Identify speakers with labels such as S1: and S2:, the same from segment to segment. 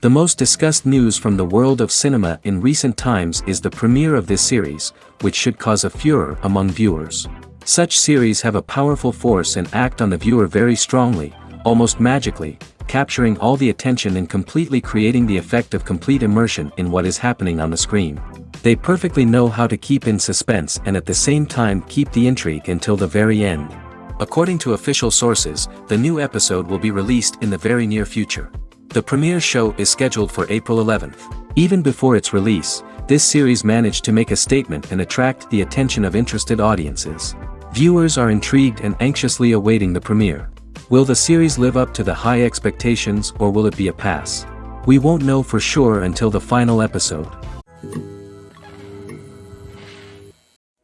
S1: The most discussed news from the world of cinema in recent times is the premiere of this series, which should cause a furor among viewers. Such series have a powerful force and act on the viewer very strongly, almost magically, capturing all the attention and completely creating the effect of complete immersion in what is happening on the screen. They perfectly know how to keep in suspense and at the same time keep the intrigue until the very end. According to official sources, the new episode will be released in the very near future. The premiere show is scheduled for April 11th. Even before its release, this series managed to make a statement and attract the attention of interested audiences. Viewers are intrigued and anxiously awaiting the premiere. Will the series live up to the high expectations or will it be a pass? We won't know for sure until the final episode.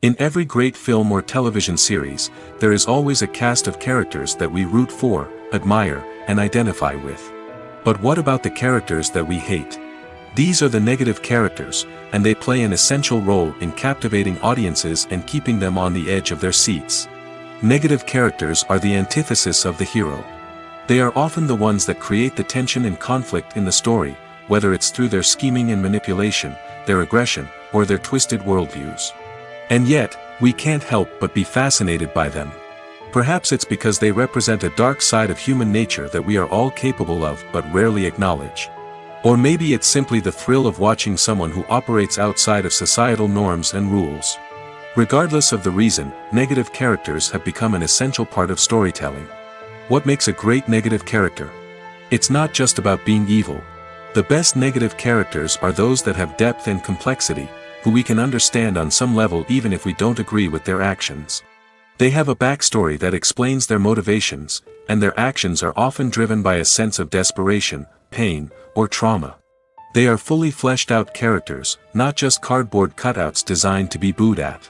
S1: In every great film or television series, there is always a cast of characters that we root for, admire, and identify with. But what about the characters that we hate? These are the negative characters, and they play an essential role in captivating audiences and keeping them on the edge of their seats. Negative characters are the antithesis of the hero. They are often the ones that create the tension and conflict in the story, whether it's through their scheming and manipulation, their aggression, or their twisted worldviews. And yet, we can't help but be fascinated by them. Perhaps it's because they represent a dark side of human nature that we are all capable of but rarely acknowledge. Or maybe it's simply the thrill of watching someone who operates outside of societal norms and rules. Regardless of the reason, negative characters have become an essential part of storytelling. What makes a great negative character? It's not just about being evil. The best negative characters are those that have depth and complexity, who we can understand on some level even if we don't agree with their actions. They have a backstory that explains their motivations, and their actions are often driven by a sense of desperation, pain, or trauma. They are fully fleshed out characters, not just cardboard cutouts designed to be booed at.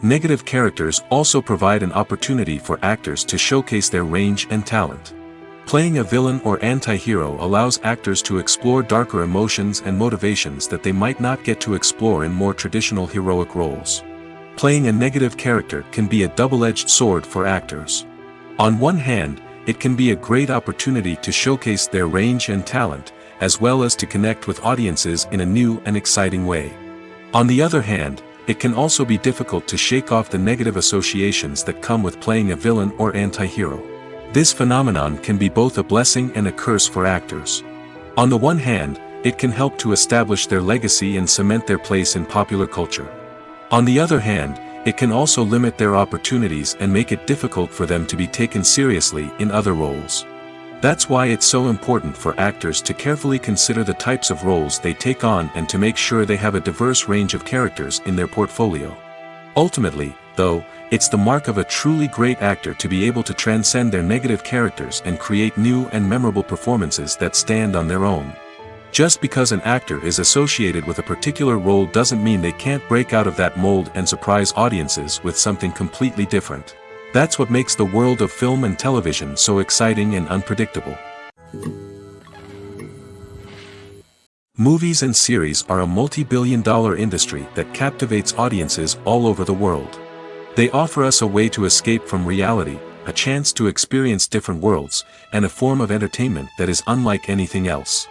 S1: Negative characters also provide an opportunity for actors to showcase their range and talent. Playing a villain or anti-hero allows actors to explore darker emotions and motivations that they might not get to explore in more traditional heroic roles. Playing a negative character can be a double-edged sword for actors. On one hand, it can be a great opportunity to showcase their range and talent, as well as to connect with audiences in a new and exciting way. On the other hand, it can also be difficult to shake off the negative associations that come with playing a villain or anti-hero. This phenomenon can be both a blessing and a curse for actors. On the one hand, it can help to establish their legacy and cement their place in popular culture. On the other hand, it can also limit their opportunities and make it difficult for them to be taken seriously in other roles. That's why it's so important for actors to carefully consider the types of roles they take on and to make sure they have a diverse range of characters in their portfolio. Ultimately, though, it's the mark of a truly great actor to be able to transcend their negative characters and create new and memorable performances that stand on their own. Just because an actor is associated with a particular role doesn't mean they can't break out of that mold and surprise audiences with something completely different. That's what makes the world of film and television so exciting and unpredictable. Movies and series are a multi-billion-dollar industry that captivates audiences all over the world. They offer us a way to escape from reality, a chance to experience different worlds, and a form of entertainment that is unlike anything else.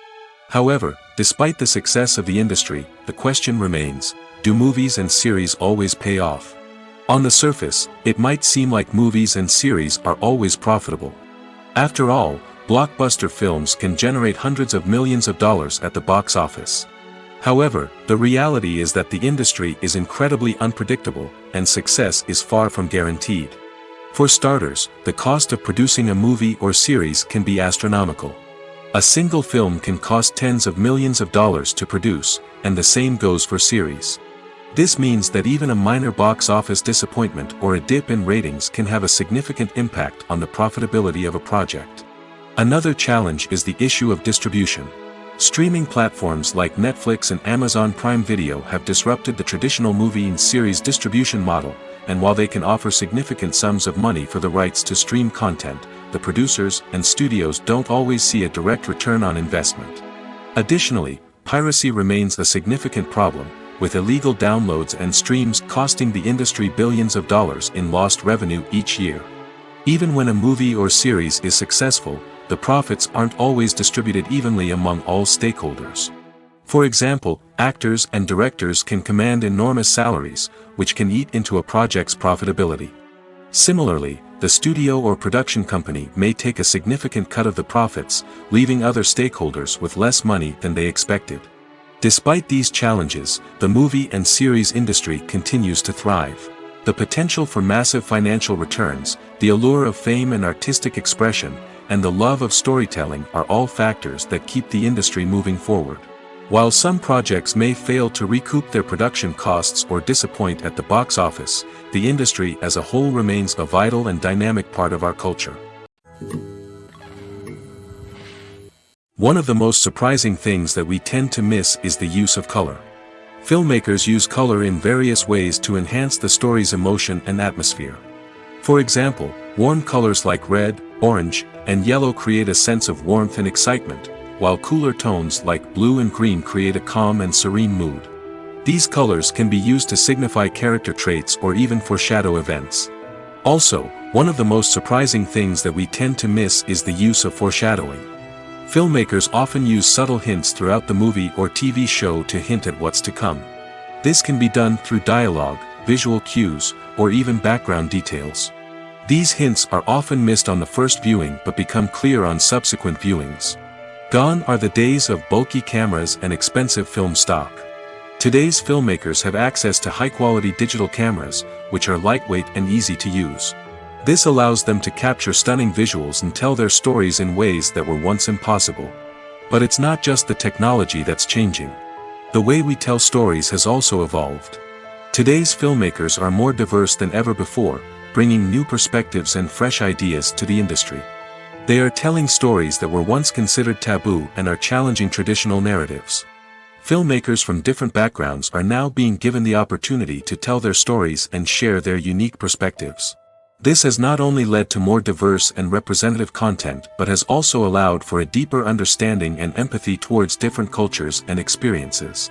S1: However, despite the success of the industry, the question remains, do movies and series always pay off? On the surface, it might seem like movies and series are always profitable. After all, blockbuster films can generate hundreds of millions of dollars at the box office. However, the reality is that the industry is incredibly unpredictable, and success is far from guaranteed. For starters, the cost of producing a movie or series can be astronomical. A single film can cost tens of millions of dollars to produce, and the same goes for series. This means that even a minor box office disappointment or a dip in ratings can have a significant impact on the profitability of a project. Another challenge is the issue of distribution. Streaming platforms like Netflix and Amazon Prime Video have disrupted the traditional movie and series distribution model, and while they can offer significant sums of money for the rights to stream content, the producers and studios don't always see a direct return on investment. Additionally, piracy remains a significant problem, with illegal downloads and streams costing the industry billions of dollars in lost revenue each year. Even when a movie or series is successful, the profits aren't always distributed evenly among all stakeholders. For example, actors and directors can command enormous salaries, which can eat into a project's profitability. Similarly, the studio or production company may take a significant cut of the profits, leaving other stakeholders with less money than they expected. Despite these challenges, the movie and series industry continues to thrive. The potential for massive financial returns, the allure of fame and artistic expression, and the love of storytelling are all factors that keep the industry moving forward. While some projects may fail to recoup their production costs or disappoint at the box office, the industry as a whole remains a vital and dynamic part of our culture. One of the most surprising things that we tend to miss is the use of color. Filmmakers use color in various ways to enhance the story's emotion and atmosphere. For example, warm colors like red, orange, and yellow create a sense of warmth and excitement, while cooler tones like blue and green create a calm and serene mood. These colors can be used to signify character traits or even foreshadow events. Also, one of the most surprising things that we tend to miss is the use of foreshadowing. Filmmakers often use subtle hints throughout the movie or TV show to hint at what's to come. This can be done through dialogue, visual cues, or even background details. These hints are often missed on the first viewing but become clear on subsequent viewings. Gone are the days of bulky cameras and expensive film stock. Today's filmmakers have access to high-quality digital cameras, which are lightweight and easy to use. This allows them to capture stunning visuals and tell their stories in ways that were once impossible. But it's not just the technology that's changing. The way we tell stories has also evolved. Today's filmmakers are more diverse than ever before, bringing new perspectives and fresh ideas to the industry. They are telling stories that were once considered taboo and are challenging traditional narratives. Filmmakers from different backgrounds are now being given the opportunity to tell their stories and share their unique perspectives. This has not only led to more diverse and representative content but has also allowed for a deeper understanding and empathy towards different cultures and experiences.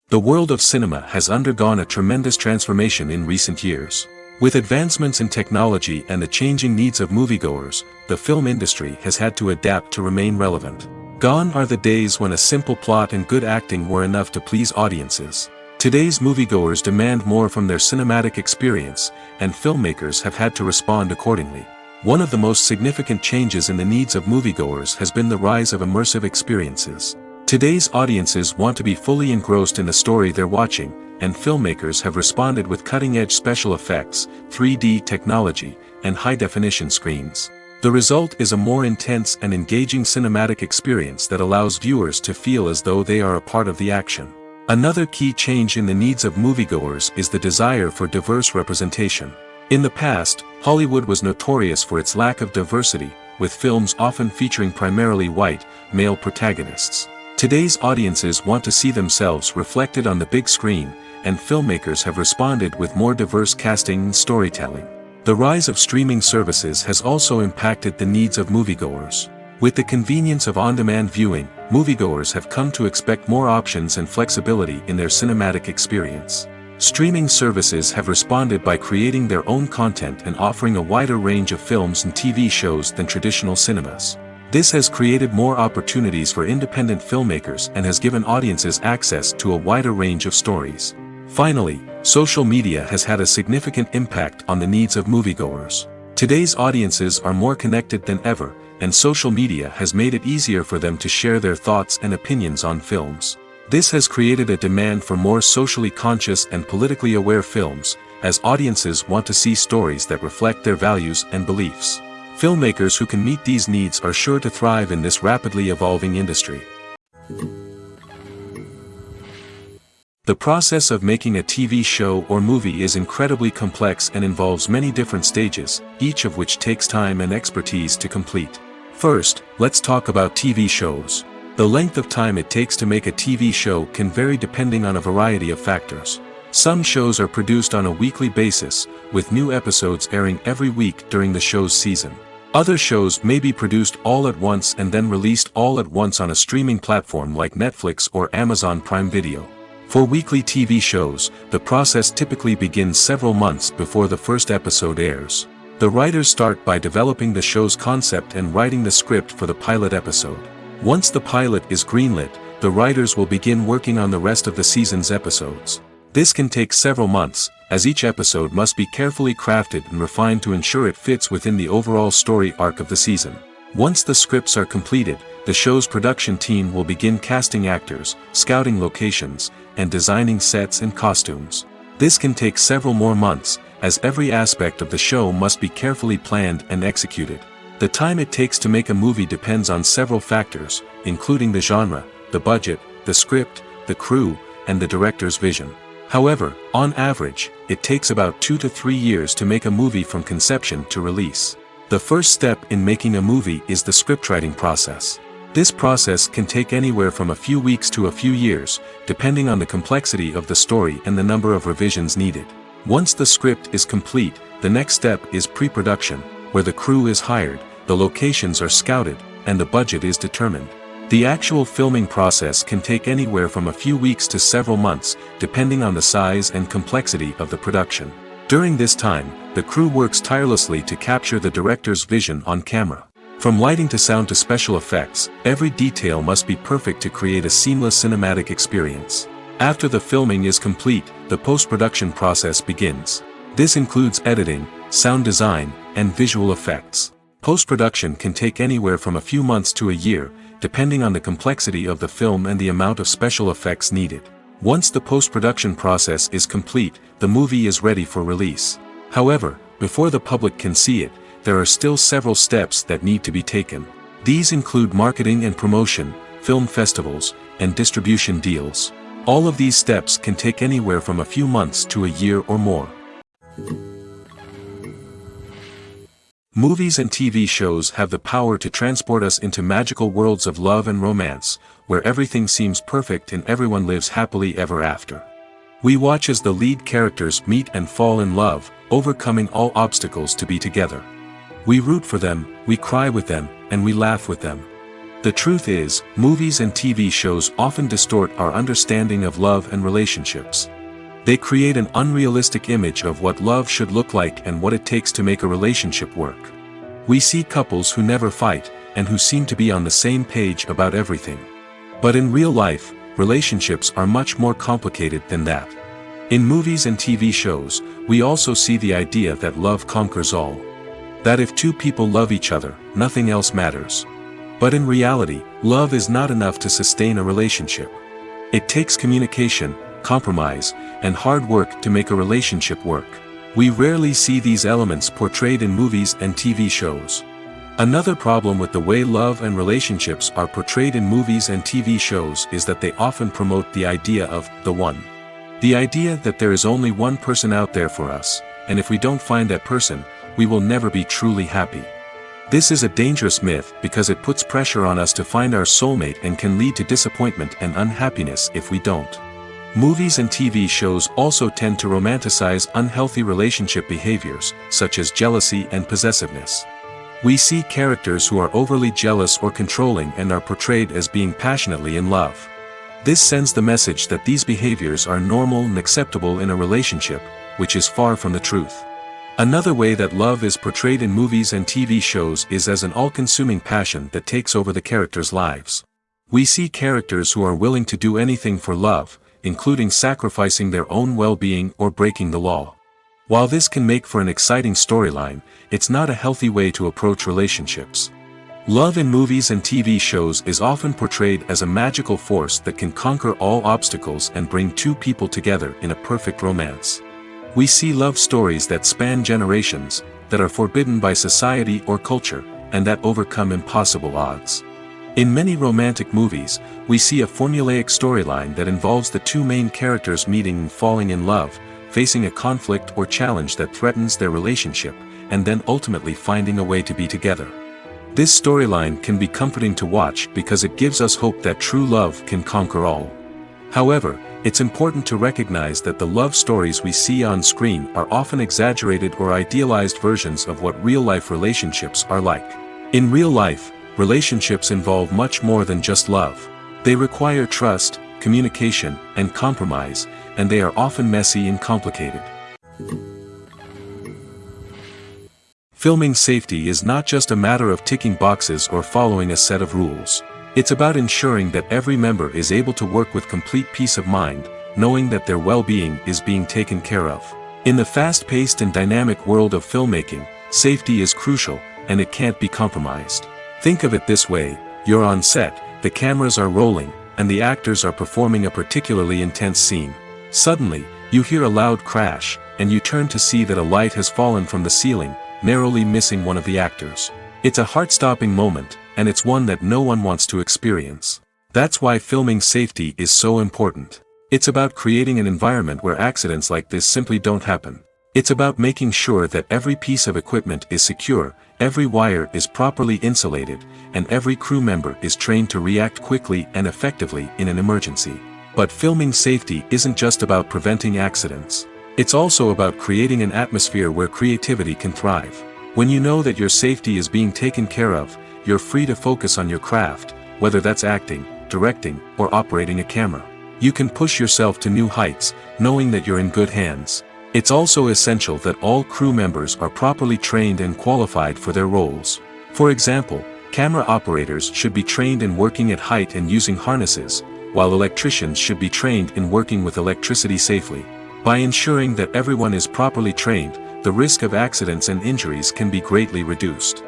S1: The world of cinema has undergone a tremendous transformation in recent years. With advancements in technology and the changing needs of moviegoers, the film industry has had to adapt to remain relevant. Gone are the days when a simple plot and good acting were enough to please audiences. Today's moviegoers demand more from their cinematic experience, and filmmakers have had to respond accordingly. One of the most significant changes in the needs of moviegoers has been the rise of immersive experiences. Today's audiences want to be fully engrossed in the story they're watching, and filmmakers have responded with cutting-edge special effects, 3D technology, and high-definition screens. The result is a more intense and engaging cinematic experience that allows viewers to feel as though they are a part of the action. Another key change in the needs of moviegoers is the desire for diverse representation. In the past, Hollywood was notorious for its lack of diversity, with films often featuring primarily white, male protagonists. Today's audiences want to see themselves reflected on the big screen, and filmmakers have responded with more diverse casting and storytelling. The rise of streaming services has also impacted the needs of moviegoers. With the convenience of on-demand viewing, moviegoers have come to expect more options and flexibility in their cinematic experience. Streaming services have responded by creating their own content and offering a wider range of films and TV shows than traditional cinemas. This has created more opportunities for independent filmmakers and has given audiences access to a wider range of stories. Finally, social media has had a significant impact on the needs of moviegoers. Today's audiences are more connected than ever, and social media has made it easier for them to share their thoughts and opinions on films. This has created a demand for more socially conscious and politically aware films, as audiences want to see stories that reflect their values and beliefs. Filmmakers who can meet these needs are sure to thrive in this rapidly evolving industry. The process of making a TV show or movie is incredibly complex and involves many different stages, each of which takes time and expertise to complete. First, let's talk about TV shows. The length of time it takes to make a TV show can vary depending on a variety of factors. Some shows are produced on a weekly basis, with new episodes airing every week during the show's season. Other shows may be produced all at once and then released all at once on a streaming platform like Netflix or Amazon Prime Video. For weekly TV shows, the process typically begins several months before the first episode airs. The writers start by developing the show's concept and writing the script for the pilot episode. Once the pilot is greenlit, the writers will begin working on the rest of the season's episodes. This can take several months, as each episode must be carefully crafted and refined to ensure it fits within the overall story arc of the season. Once the scripts are completed, the show's production team will begin casting actors, scouting locations, and designing sets and costumes. This can take several more months, as every aspect of the show must be carefully planned and executed. The time it takes to make a movie depends on several factors, including the genre, the budget, the script, the crew, and the director's vision. However, on average, it takes about 2 to 3 years to make a movie from conception to release. The first step in making a movie is the scriptwriting process. This process can take anywhere from a few weeks to a few years, depending on the complexity of the story and the number of revisions needed. Once the script is complete, the next step is pre-production, where the crew is hired, the locations are scouted, and the budget is determined. The actual filming process can take anywhere from a few weeks to several months, depending on the size and complexity of the production. During this time, the crew works tirelessly to capture the director's vision on camera. From lighting to sound to special effects, every detail must be perfect to create a seamless cinematic experience. After the filming is complete, the post-production process begins. This includes editing, sound design, and visual effects. Post-production can take anywhere from a few months to a year, depending on the complexity of the film and the amount of special effects needed. Once the post-production process is complete, the movie is ready for release. However, before the public can see it, there are still several steps that need to be taken. These include marketing and promotion, film festivals, and distribution deals. All of these steps can take anywhere from a few months to a year or more. Movies and TV shows have the power to transport us into magical worlds of love and romance, where everything seems perfect and everyone lives happily ever after. We watch as the lead characters meet and fall in love, overcoming all obstacles to be together. We root for them, we cry with them, and we laugh with them. The truth is, movies and TV shows often distort our understanding of love and relationships. They create an unrealistic image of what love should look like and what it takes to make a relationship work. We see couples who never fight, and who seem to be on the same page about everything. But in real life, relationships are much more complicated than that. In movies and TV shows, we also see the idea that love conquers all. That if two people love each other, nothing else matters. But in reality, love is not enough to sustain a relationship. It takes communication, compromise, and hard work to make a relationship work. We rarely see these elements portrayed in movies and TV shows. Another problem with the way love and relationships are portrayed in movies and TV shows is that they often promote the idea of the one. The idea that there is only one person out there for us, and if we don't find that person, we will never be truly happy. This is a dangerous myth because it puts pressure on us to find our soulmate and can lead to disappointment and unhappiness if we don't. Movies and TV shows also tend to romanticize unhealthy relationship behaviors, such as jealousy and possessiveness. We see characters who are overly jealous or controlling and are portrayed as being passionately in love. This sends the message that these behaviors are normal and acceptable in a relationship, which is far from the truth. Another way that love is portrayed in movies and TV shows is as an all-consuming passion that takes over the characters' lives. We see characters who are willing to do anything for love, including sacrificing their own well-being or breaking the law. While this can make for an exciting storyline, it's not a healthy way to approach relationships. Love in movies and TV shows is often portrayed as a magical force that can conquer all obstacles and bring two people together in a perfect romance. We see love stories that span generations, that are forbidden by society or culture, and that overcome impossible odds. In many romantic movies, we see a formulaic storyline that involves the two main characters meeting and falling in love, facing a conflict or challenge that threatens their relationship, and then ultimately finding a way to be together. This storyline can be comforting to watch because it gives us hope that true love can conquer all. However, it's important to recognize that the love stories we see on screen are often exaggerated or idealized versions of what real-life relationships are like. In real life, relationships involve much more than just love. They require trust, communication, and compromise, and they are often messy and complicated. Filming safety is not just a matter of ticking boxes or following a set of rules. It's about ensuring that every member is able to work with complete peace of mind, knowing that their well-being is being taken care of. In the fast-paced and dynamic world of filmmaking, safety is crucial, and it can't be compromised. Think of it this way: you're on set, the cameras are rolling, and the actors are performing a particularly intense scene. Suddenly, you hear a loud crash, and you turn to see that a light has fallen from the ceiling, narrowly missing one of the actors. It's a heart-stopping moment, and it's one that no one wants to experience. That's why filming safety is so important. It's about creating an environment where accidents like this simply don't happen. It's about making sure that every piece of equipment is secure, every wire is properly insulated, and every crew member is trained to react quickly and effectively in an emergency. But filming safety isn't just about preventing accidents. It's also about creating an atmosphere where creativity can thrive. When you know that your safety is being taken care of, you're free to focus on your craft, whether that's acting, directing, or operating a camera. You can push yourself to new heights, knowing that you're in good hands. It's also essential that all crew members are properly trained and qualified for their roles. For example, camera operators should be trained in working at height and using harnesses, while electricians should be trained in working with electricity safely. By ensuring that everyone is properly trained, the risk of accidents and injuries can be greatly reduced.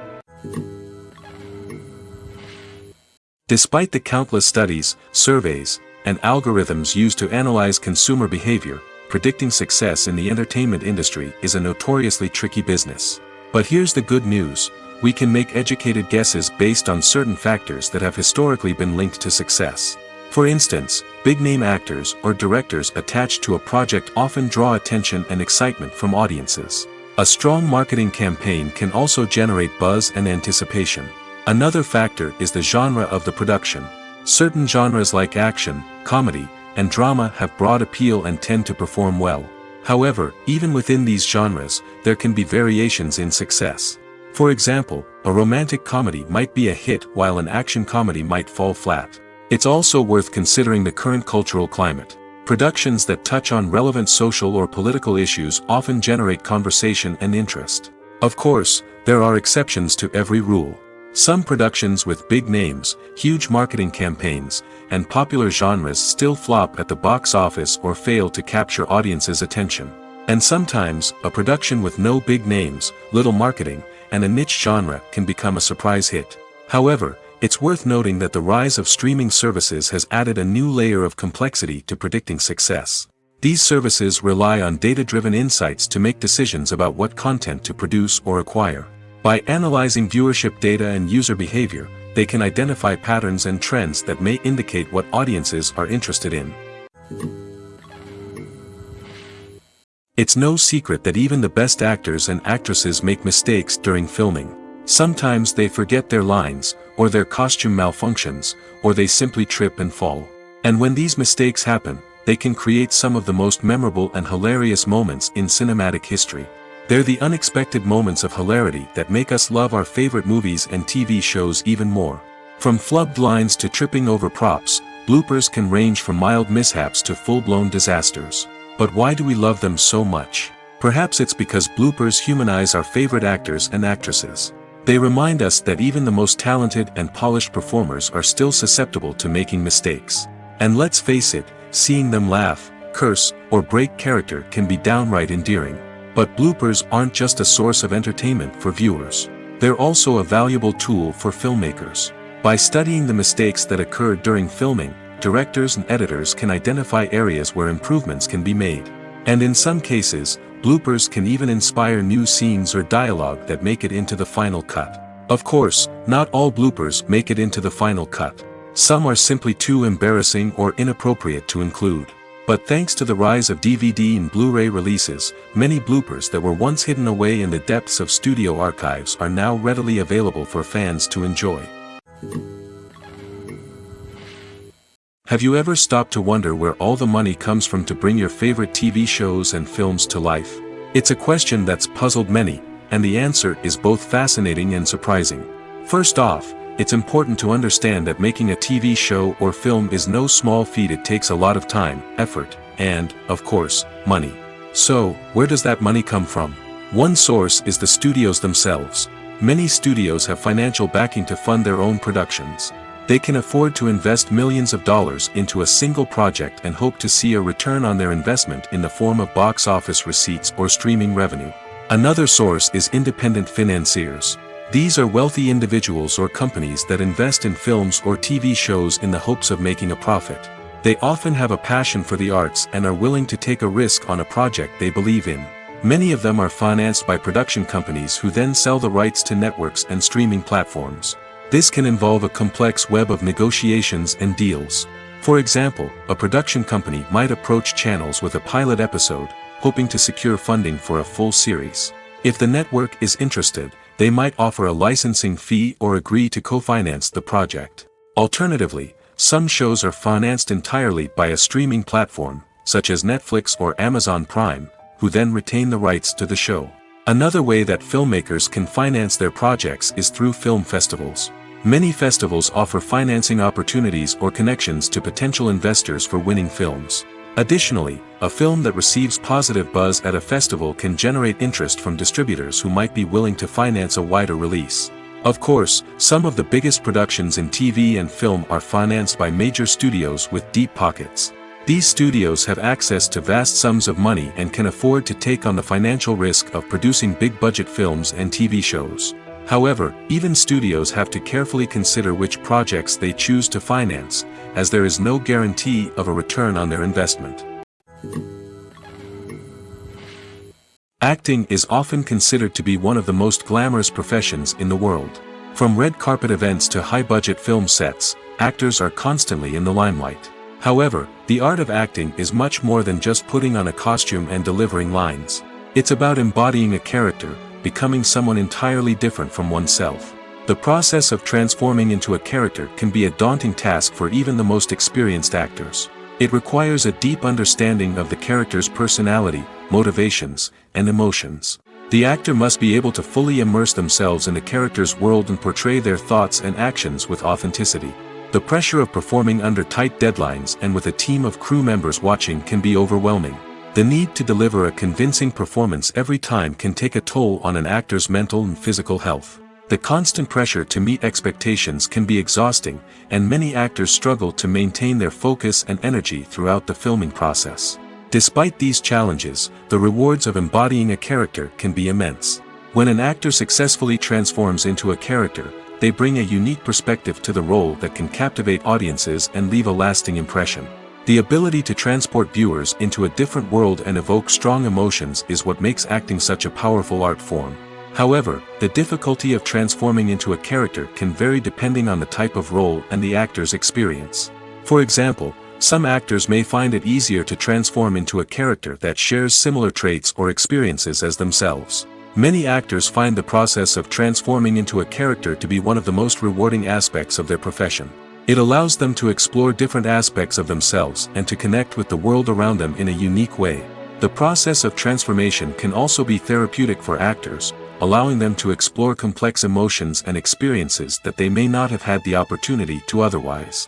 S1: Despite the countless studies, surveys, and algorithms used to analyze consumer behavior, predicting success in the entertainment industry is a notoriously tricky business. But here's the good news: we can make educated guesses based on certain factors that have historically been linked to success. For instance, big-name actors or directors attached to a project often draw attention and excitement from audiences. A strong marketing campaign can also generate buzz and anticipation. Another factor is the genre of the production. Certain genres like action, comedy, and drama have broad appeal and tend to perform well. However, even within these genres, there can be variations in success. For example, a romantic comedy might be a hit while an action comedy might fall flat. It's also worth considering the current cultural climate. Productions that touch on relevant social or political issues often generate conversation and interest. Of course, there are exceptions to every rule. Some productions with big names, huge marketing campaigns, and popular genres still flop at the box office or fail to capture audiences' attention. And sometimes, a production with no big names, little marketing, and a niche genre can become a surprise hit. However, it's worth noting that the rise of streaming services has added a new layer of complexity to predicting success. These services rely on data-driven insights to make decisions about what content to produce or acquire. By analyzing viewership data and user behavior, they can identify patterns and trends that may indicate what audiences are interested in. It's no secret that even the best actors and actresses make mistakes during filming. Sometimes they forget their lines, or their costume malfunctions, or they simply trip and fall. And when these mistakes happen, they can create some of the most memorable and hilarious moments in cinematic history. They're the unexpected moments of hilarity that make us love our favorite movies and TV shows even more. From flubbed lines to tripping over props, bloopers can range from mild mishaps to full-blown disasters. But why do we love them so much? Perhaps it's because bloopers humanize our favorite actors and actresses. They remind us that even the most talented and polished performers are still susceptible to making mistakes. And let's face it, seeing them laugh, curse, or break character can be downright endearing. But bloopers aren't just a source of entertainment for viewers. They're also a valuable tool for filmmakers. By studying the mistakes that occurred during filming, directors and editors can identify areas where improvements can be made. And in some cases, bloopers can even inspire new scenes or dialogue that make it into the final cut. Of course, not all bloopers make it into the final cut. Some are simply too embarrassing or inappropriate to include. But thanks to the rise of DVD and Blu-ray releases, many bloopers that were once hidden away in the depths of studio archives are now readily available for fans to enjoy. Have you ever stopped to wonder where all the money comes from to bring your favorite TV shows and films to life? It's a question that's puzzled many, and the answer is both fascinating and surprising. First off, it's important to understand that making a TV show or film is no small feat. It takes a lot of time, effort, and, of course, money. So, where does that money come from? One source is the studios themselves. Many studios have financial backing to fund their own productions. They can afford to invest millions of dollars into a single project and hope to see a return on their investment in the form of box office receipts or streaming revenue. Another source is independent financiers. These are wealthy individuals or companies that invest in films or TV shows in the hopes of making a profit. They often have a passion for the arts and are willing to take a risk on a project they believe in. Many of them are financed by production companies who then sell the rights to networks and streaming platforms. This can involve a complex web of negotiations and deals. For example, a production company might approach channels with a pilot episode, hoping to secure funding for a full series. If the network is interested, they might offer a licensing fee or agree to co-finance the project. Alternatively, some shows are financed entirely by a streaming platform, such as Netflix or Amazon Prime, who then retain the rights to the show. Another way that filmmakers can finance their projects is through film festivals. Many festivals offer financing opportunities or connections to potential investors for winning films. Additionally, a film that receives positive buzz at a festival can generate interest from distributors who might be willing to finance a wider release. Of course, some of the biggest productions in TV and film are financed by major studios with deep pockets. These studios have access to vast sums of money and can afford to take on the financial risk of producing big-budget films and TV shows. However, even studios have to carefully consider which projects they choose to finance, as there is no guarantee of a return on their investment. Acting is often considered to be one of the most glamorous professions in the world. From red carpet events to high-budget film sets, actors are constantly in the limelight. However, the art of acting is much more than just putting on a costume and delivering lines. It's about embodying a character, becoming someone entirely different from oneself. The process of transforming into a character can be a daunting task for even the most experienced actors. It requires a deep understanding of the character's personality, motivations, and emotions. The actor must be able to fully immerse themselves in the character's world and portray their thoughts and actions with authenticity. The pressure of performing under tight deadlines and with a team of crew members watching can be overwhelming. The need to deliver a convincing performance every time can take a toll on an actor's mental and physical health. The constant pressure to meet expectations can be exhausting, and many actors struggle to maintain their focus and energy throughout the filming process. Despite these challenges, the rewards of embodying a character can be immense. When an actor successfully transforms into a character, they bring a unique perspective to the role that can captivate audiences and leave a lasting impression. The ability to transport viewers into a different world and evoke strong emotions is what makes acting such a powerful art form. However, the difficulty of transforming into a character can vary depending on the type of role and the actor's experience. For example, some actors may find it easier to transform into a character that shares similar traits or experiences as themselves. Many actors find the process of transforming into a character to be one of the most rewarding aspects of their profession. It allows them to explore different aspects of themselves and to connect with the world around them in a unique way. The process of transformation can also be therapeutic for actors, allowing them to explore complex emotions and experiences that they may not have had the opportunity to otherwise.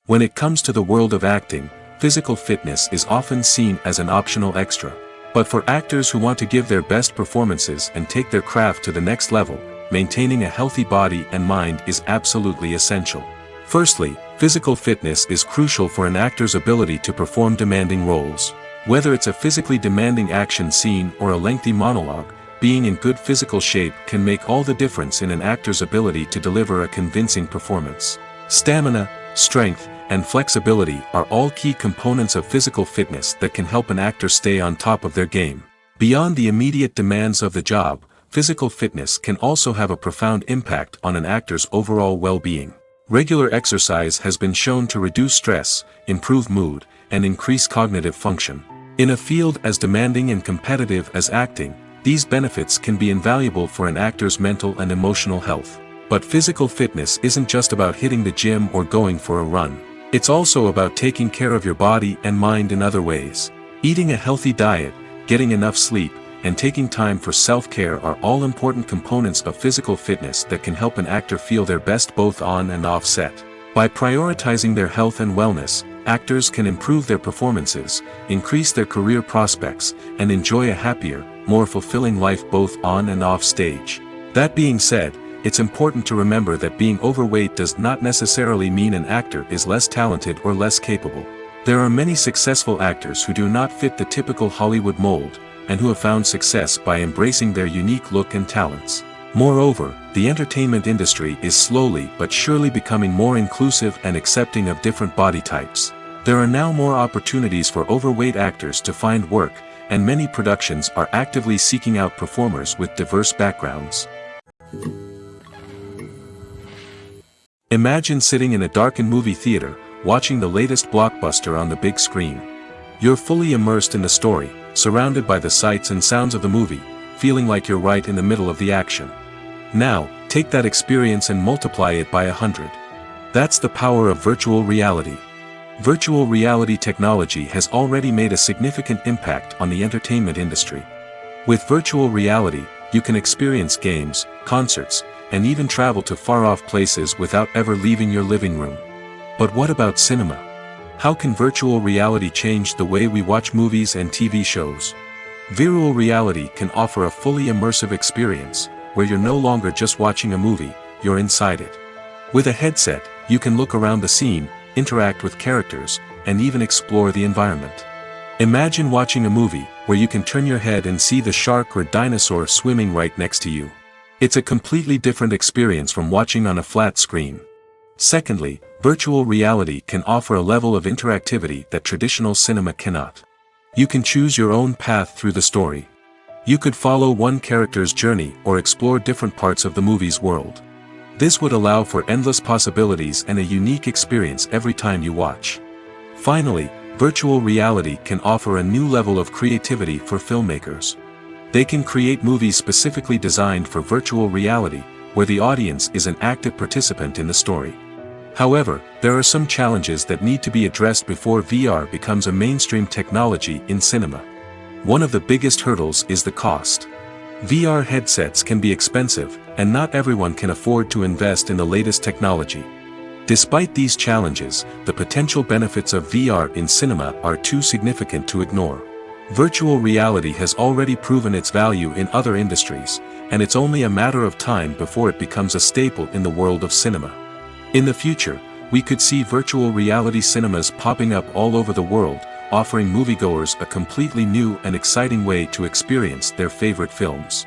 S1: When it comes to the world of acting, physical fitness is often seen as an optional extra. But for actors who want to give their best performances and take their craft to the next level, maintaining a healthy body and mind is absolutely essential. Firstly, physical fitness is crucial for an actor's ability to perform demanding roles. Whether it's a physically demanding action scene or a lengthy monologue, being in good physical shape can make all the difference in an actor's ability to deliver a convincing performance. Stamina, strength, and flexibility are all key components of physical fitness that can help an actor stay on top of their game. Beyond the immediate demands of the job, physical fitness can also have a profound impact on an actor's overall well-being. Regular exercise has been shown to reduce stress, improve mood, and increase cognitive function. In a field as demanding and competitive as acting, these benefits can be invaluable for an actor's mental and emotional health. But physical fitness isn't just about hitting the gym or going for a run. It's also about taking care of your body and mind in other ways. Eating a healthy diet, getting enough sleep, and taking time for self-care are all important components of physical fitness that can help an actor feel their best both on and off set. By prioritizing their health and wellness, actors can improve their performances, increase their career prospects, and enjoy a happier, more fulfilling life both on and off stage. That being said, it's important to remember that being overweight does not necessarily mean an actor is less talented or less capable. There are many successful actors who do not fit the typical Hollywood mold, and who have found success by embracing their unique look and talents. Moreover, the entertainment industry is slowly but surely becoming more inclusive and accepting of different body types. There are now more opportunities for overweight actors to find work, and many productions are actively seeking out performers with diverse backgrounds. Imagine sitting in a darkened movie theater, watching the latest blockbuster on the big screen. You're fully immersed in the story, surrounded by the sights and sounds of the movie, feeling like you're right in the middle of the action. Now, take that experience and multiply it by 100. That's the power of virtual reality. Virtual reality technology has already made a significant impact on the entertainment industry. With virtual reality, you can experience games, concerts, and even travel to far-off places without ever leaving your living room. But what about cinema? How can virtual reality change the way we watch movies and TV shows? Virtual reality can offer a fully immersive experience, where you're no longer just watching a movie, you're inside it. With a headset, you can look around the scene, interact with characters, and even explore the environment. Imagine watching a movie, where you can turn your head and see the shark or dinosaur swimming right next to you. It's a completely different experience from watching on a flat screen. Secondly, virtual reality can offer a level of interactivity that traditional cinema cannot. You can choose your own path through the story. You could follow one character's journey or explore different parts of the movie's world. This would allow for endless possibilities and a unique experience every time you watch. Finally, virtual reality can offer a new level of creativity for filmmakers. They can create movies specifically designed for virtual reality, where the audience is an active participant in the story. However, there are some challenges that need to be addressed before VR becomes a mainstream technology in cinema. One of the biggest hurdles is the cost. VR headsets can be expensive, and not everyone can afford to invest in the latest technology. Despite these challenges, the potential benefits of VR in cinema are too significant to ignore. Virtual reality has already proven its value in other industries, and it's only a matter of time before it becomes a staple in the world of cinema. In the future, we could see virtual reality cinemas popping up all over the world, offering moviegoers a completely new and exciting way to experience their favorite films.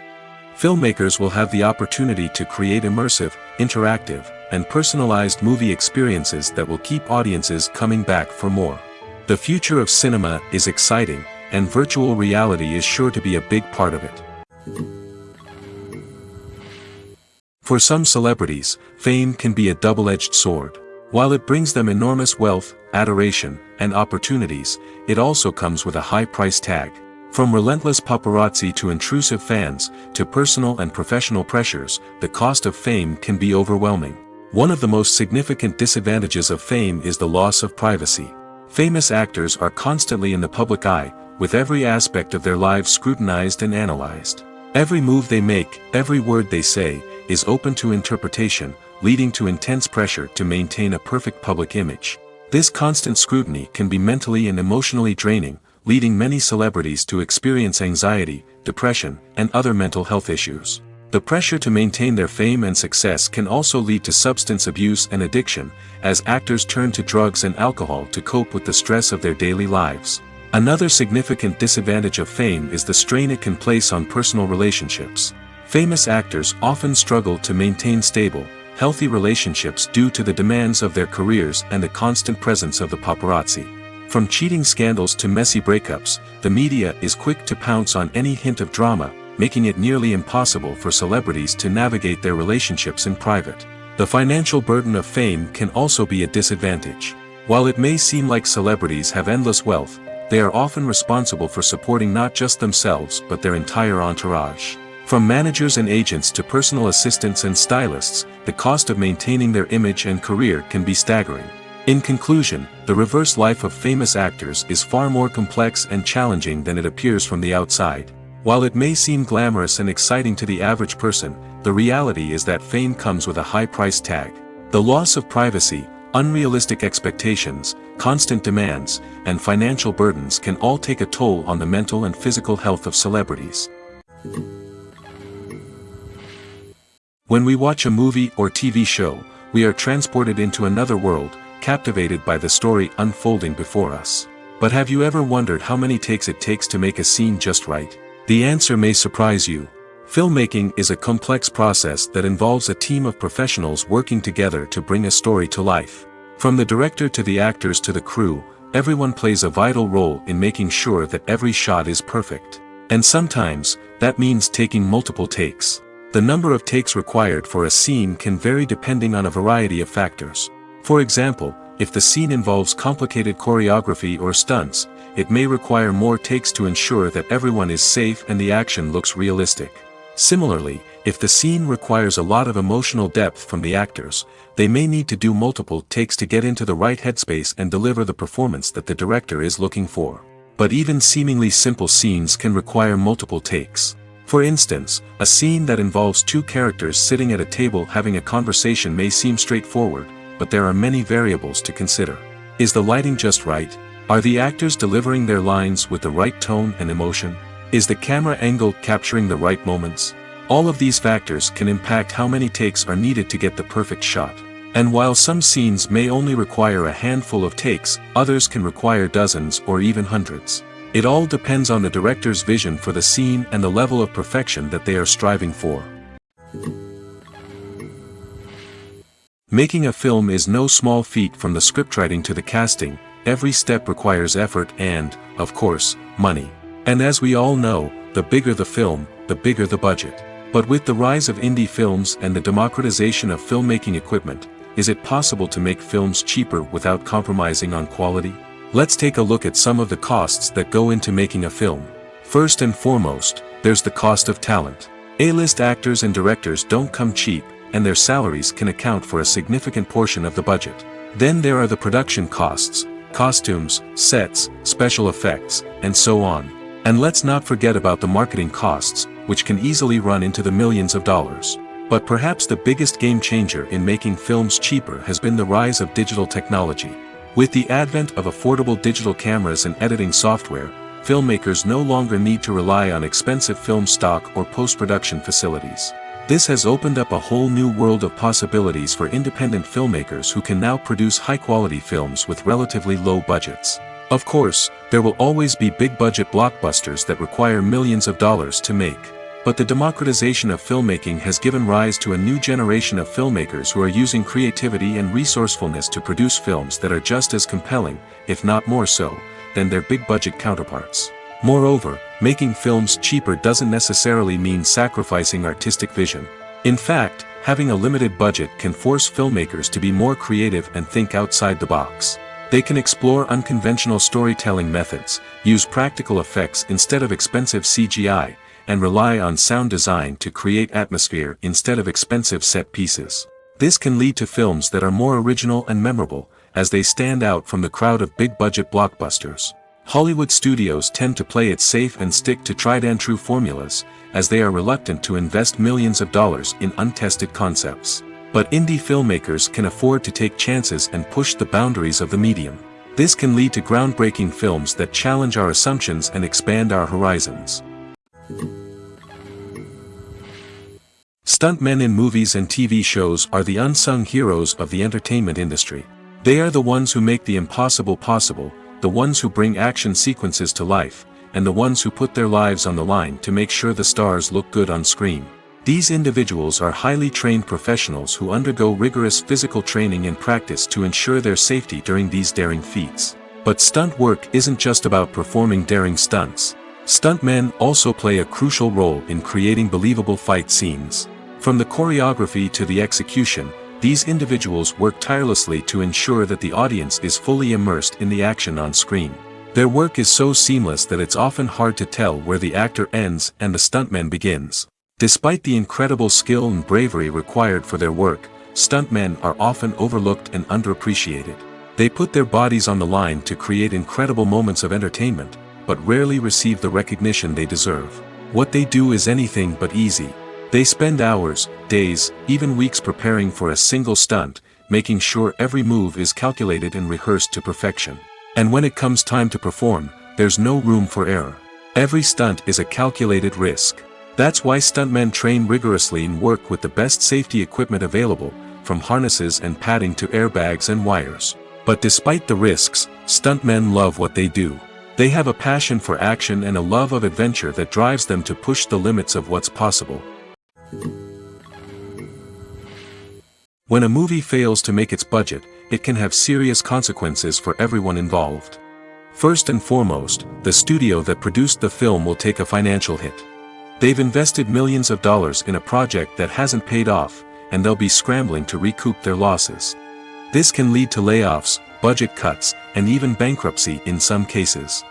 S1: Filmmakers will have the opportunity to create immersive, interactive, and personalized movie experiences that will keep audiences coming back for more. The future of cinema is exciting, and virtual reality is sure to be a big part of it. For some celebrities, fame can be a double-edged sword. While it brings them enormous wealth, adoration, and opportunities, it also comes with a high price tag. From relentless paparazzi to intrusive fans, to personal and professional pressures, the cost of fame can be overwhelming. One of the most significant disadvantages of fame is the loss of privacy. Famous actors are constantly in the public eye, with every aspect of their lives scrutinized and analyzed. Every move they make, every word they say, is open to interpretation, leading to intense pressure to maintain a perfect public image. This constant scrutiny can be mentally and emotionally draining, leading many celebrities to experience anxiety, depression, and other mental health issues. The pressure to maintain their fame and success can also lead to substance abuse and addiction, as actors turn to drugs and alcohol to cope with the stress of their daily lives. Another significant disadvantage of fame is the strain it can place on personal relationships. Famous actors often struggle to maintain stable, healthy relationships due to the demands of their careers and the constant presence of the paparazzi. From cheating scandals to messy breakups, the media is quick to pounce on any hint of drama, making it nearly impossible for celebrities to navigate their relationships in private. The financial burden of fame can also be a disadvantage. While it may seem like celebrities have endless wealth, they are often responsible for supporting not just themselves but their entire entourage. From managers and agents to personal assistants and stylists, the cost of maintaining their image and career can be staggering. In conclusion, the reverse life of famous actors is far more complex and challenging than it appears from the outside. While it may seem glamorous and exciting to the average person, the reality is that fame comes with a high price tag. The loss of privacy, Unrealistic expectations, constant demands, and financial burdens can all take a toll on the mental and physical health of celebrities. When we watch a movie or TV show, we are transported into another world, captivated by the story unfolding before us. But have you ever wondered how many takes it takes to make a scene just right? The answer may surprise you. Filmmaking is a complex process that involves a team of professionals working together to bring a story to life. From the director to the actors to the crew, everyone plays a vital role in making sure that every shot is perfect. And sometimes, that means taking multiple takes. The number of takes required for a scene can vary depending on a variety of factors. For example, if the scene involves complicated choreography or stunts, it may require more takes to ensure that everyone is safe and the action looks realistic. Similarly, if the scene requires a lot of emotional depth from the actors, they may need to do multiple takes to get into the right headspace and deliver the performance that the director is looking for. But even seemingly simple scenes can require multiple takes. For instance, a scene that involves two characters sitting at a table having a conversation may seem straightforward, but there are many variables to consider. Is the lighting just right? Are the actors delivering their lines with the right tone and emotion? Is the camera angle capturing the right moments? All of these factors can impact how many takes are needed to get the perfect shot. And while some scenes may only require a handful of takes, others can require dozens or even hundreds. It all depends on the director's vision for the scene and the level of perfection that they are striving for. Making a film is no small feat. From the scriptwriting to the casting, every step requires effort and, of course, money. And as we all know, the bigger the film, the bigger the budget. But with the rise of indie films and the democratization of filmmaking equipment, is it possible to make films cheaper without compromising on quality? Let's take a look at some of the costs that go into making a film. First and foremost, there's the cost of talent. A-list actors and directors don't come cheap, and their salaries can account for a significant portion of the budget. Then there are the production costs, costumes, sets, special effects, and so on. And let's not forget about the marketing costs, which can easily run into the millions of dollars. But perhaps the biggest game changer in making films cheaper has been the rise of digital technology. With the advent of affordable digital cameras and editing software, filmmakers no longer need to rely on expensive film stock or post-production facilities. This has opened up a whole new world of possibilities for independent filmmakers who can now produce high-quality films with relatively low budgets. Of course, there will always be big-budget blockbusters that require millions of dollars to make. But the democratization of filmmaking has given rise to a new generation of filmmakers who are using creativity and resourcefulness to produce films that are just as compelling, if not more so, than their big-budget counterparts. Moreover, making films cheaper doesn't necessarily mean sacrificing artistic vision. In fact, having a limited budget can force filmmakers to be more creative and think outside the box. They can explore unconventional storytelling methods, use practical effects instead of expensive CGI, and rely on sound design to create atmosphere instead of expensive set pieces. This can lead to films that are more original and memorable, as they stand out from the crowd of big-budget blockbusters. Hollywood studios tend to play it safe and stick to tried-and-true formulas, as they are reluctant to invest millions of dollars in untested concepts. But indie filmmakers can afford to take chances and push the boundaries of the medium. This can lead to groundbreaking films that challenge our assumptions and expand our horizons. Stuntmen in movies and TV shows are the unsung heroes of the entertainment industry. They are the ones who make the impossible possible, the ones who bring action sequences to life, and the ones who put their lives on the line to make sure the stars look good on screen. These individuals are highly trained professionals who undergo rigorous physical training and practice to ensure their safety during these daring feats. But stunt work isn't just about performing daring stunts. Stuntmen also play a crucial role in creating believable fight scenes. From the choreography to the execution, these individuals work tirelessly to ensure that the audience is fully immersed in the action on screen. Their work is so seamless that it's often hard to tell where the actor ends and the stuntman begins. Despite the incredible skill and bravery required for their work, stuntmen are often overlooked and underappreciated. They put their bodies on the line to create incredible moments of entertainment, but rarely receive the recognition they deserve. What they do is anything but easy. They spend hours, days, even weeks preparing for a single stunt, making sure every move is calculated and rehearsed to perfection. And when it comes time to perform, there's no room for error. Every stunt is a calculated risk. That's why stuntmen train rigorously and work with the best safety equipment available, from harnesses and padding to airbags and wires. But despite the risks, stuntmen love what they do. They have a passion for action and a love of adventure that drives them to push the limits of what's possible. When a movie fails to make its budget, it can have serious consequences for everyone involved. First and foremost, the studio that produced the film will take a financial hit. They've invested millions of dollars in a project that hasn't paid off, and they'll be scrambling to recoup their losses. This can lead to layoffs, budget cuts, and even bankruptcy in some cases.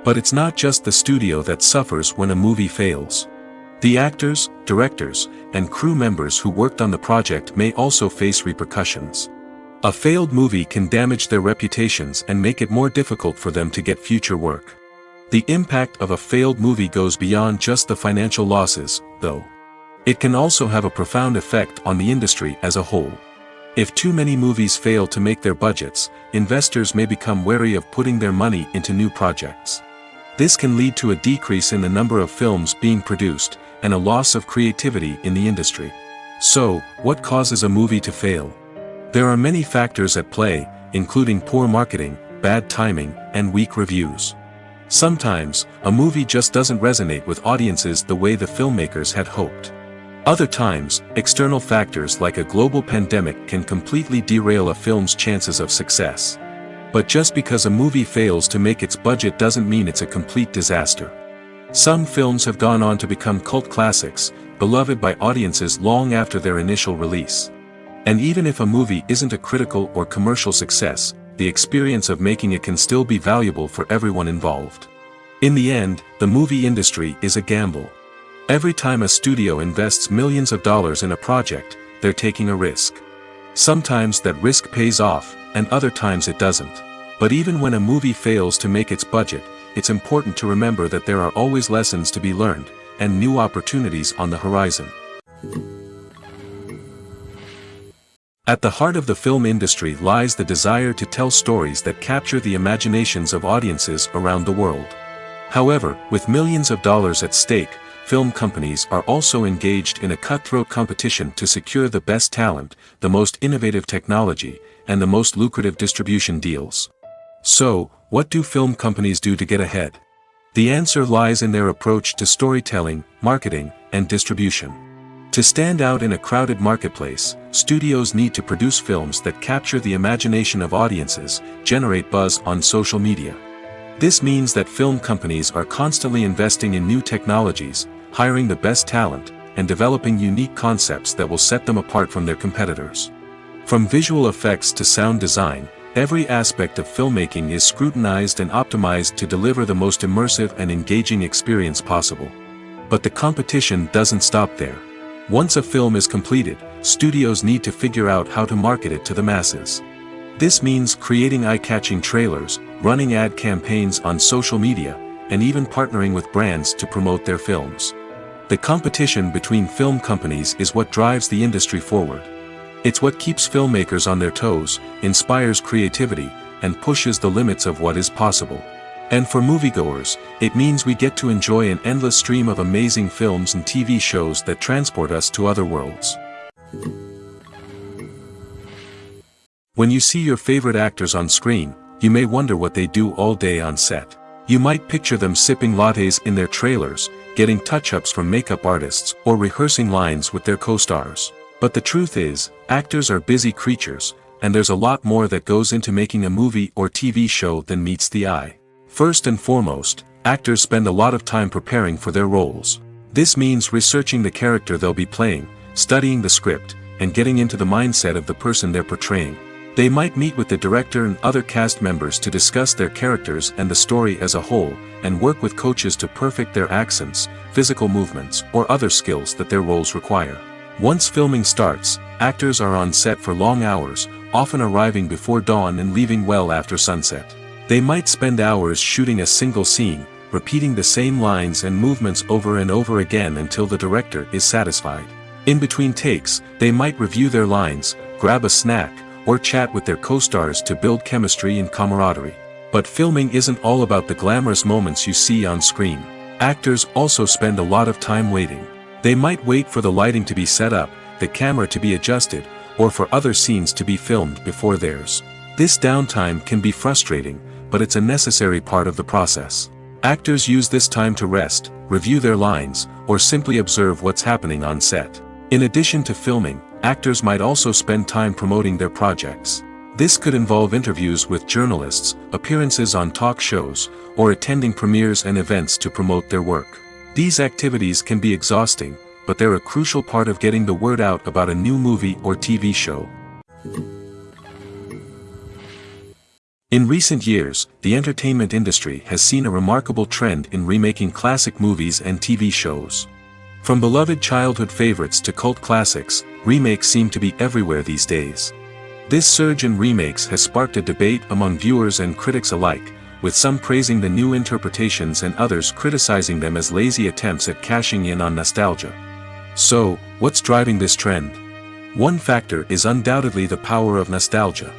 S1: But it's not just the studio that suffers when a movie fails. The actors, directors, and crew members who worked on the project may also face repercussions. A failed movie can damage their reputations and make it more difficult for them to get future work. The impact of a failed movie goes beyond just the financial losses, though. It can also have a profound effect on the industry as a whole. If too many movies fail to make their budgets, investors may become wary of putting their money into new projects. This can lead to a decrease in the number of films being produced, and a loss of creativity in the industry. So, what causes a movie to fail? There are many factors at play, including poor marketing, bad timing, and weak reviews. Sometimes, a movie just doesn't resonate with audiences the way the filmmakers had hoped. Other times, external factors like a global pandemic can completely derail a film's chances of success. But just because a movie fails to make its budget doesn't mean it's a complete disaster. Some films have gone on to become cult classics, beloved by audiences long after their initial release. And even if a movie isn't a critical or commercial success, the experience of making it can still be valuable for everyone involved. In the end, the movie industry is a gamble. Every time a studio invests millions of dollars in a project, they're taking a risk. Sometimes that risk pays off, and other times it doesn't. But even when a movie fails to make its budget, it's important to remember that there are always lessons to be learned, and new opportunities on the horizon. At the heart of the film industry lies the desire to tell stories that capture the imaginations of audiences around the world. However, with millions of dollars at stake, film companies are also engaged in a cutthroat competition to secure the best talent, the most innovative technology, and the most lucrative distribution deals. So, what do film companies do to get ahead? The answer lies in their approach to storytelling, marketing, and distribution. To stand out in a crowded marketplace, studios need to produce films that capture the imagination of audiences, generate buzz on social media. This means that film companies are constantly investing in new technologies, hiring the best talent, and developing unique concepts that will set them apart from their competitors. From visual effects to sound design, every aspect of filmmaking is scrutinized and optimized to deliver the most immersive and engaging experience possible. But the competition doesn't stop there. Once a film is completed, studios need to figure out how to market it to the masses. This means creating eye-catching trailers, running ad campaigns on social media, and even partnering with brands to promote their films. The competition between film companies is what drives the industry forward. It's what keeps filmmakers on their toes, inspires creativity, and pushes the limits of what is possible. And for moviegoers, it means we get to enjoy an endless stream of amazing films and TV shows that transport us to other worlds. When you see your favorite actors on screen, you may wonder what they do all day on set. You might picture them sipping lattes in their trailers, getting touch-ups from makeup artists, or rehearsing lines with their co-stars. But the truth is, actors are busy creatures, and there's a lot more that goes into making a movie or TV show than meets the eye. First and foremost, actors spend a lot of time preparing for their roles. This means researching the character they'll be playing, studying the script, and getting into the mindset of the person they're portraying. They might meet with the director and other cast members to discuss their characters and the story as a whole, and work with coaches to perfect their accents, physical movements, or other skills that their roles require. Once filming starts, actors are on set for long hours, often arriving before dawn and leaving well after sunset. They might spend hours shooting a single scene, repeating the same lines and movements over and over again until the director is satisfied. In between takes, they might review their lines, grab a snack, or chat with their co-stars to build chemistry and camaraderie. But filming isn't all about the glamorous moments you see on screen. Actors also spend a lot of time waiting. They might wait for the lighting to be set up, the camera to be adjusted, or for other scenes to be filmed before theirs. This downtime can be frustrating, but it's a necessary part of the process. Actors use this time to rest, review their lines, or simply observe what's happening on set. In addition to filming, actors might also spend time promoting their projects. This could involve interviews with journalists, appearances on talk shows, or attending premieres and events to promote their work. These activities can be exhausting, but they're a crucial part of getting the word out about a new movie or TV show. In recent years, the entertainment industry has seen a remarkable trend in remaking classic movies and TV shows. From beloved childhood favorites to cult classics, remakes seem to be everywhere these days. This surge in remakes has sparked a debate among viewers and critics alike, with some praising the new interpretations and others criticizing them as lazy attempts at cashing in on nostalgia. So, what's driving this trend? One factor is undoubtedly the power of nostalgia.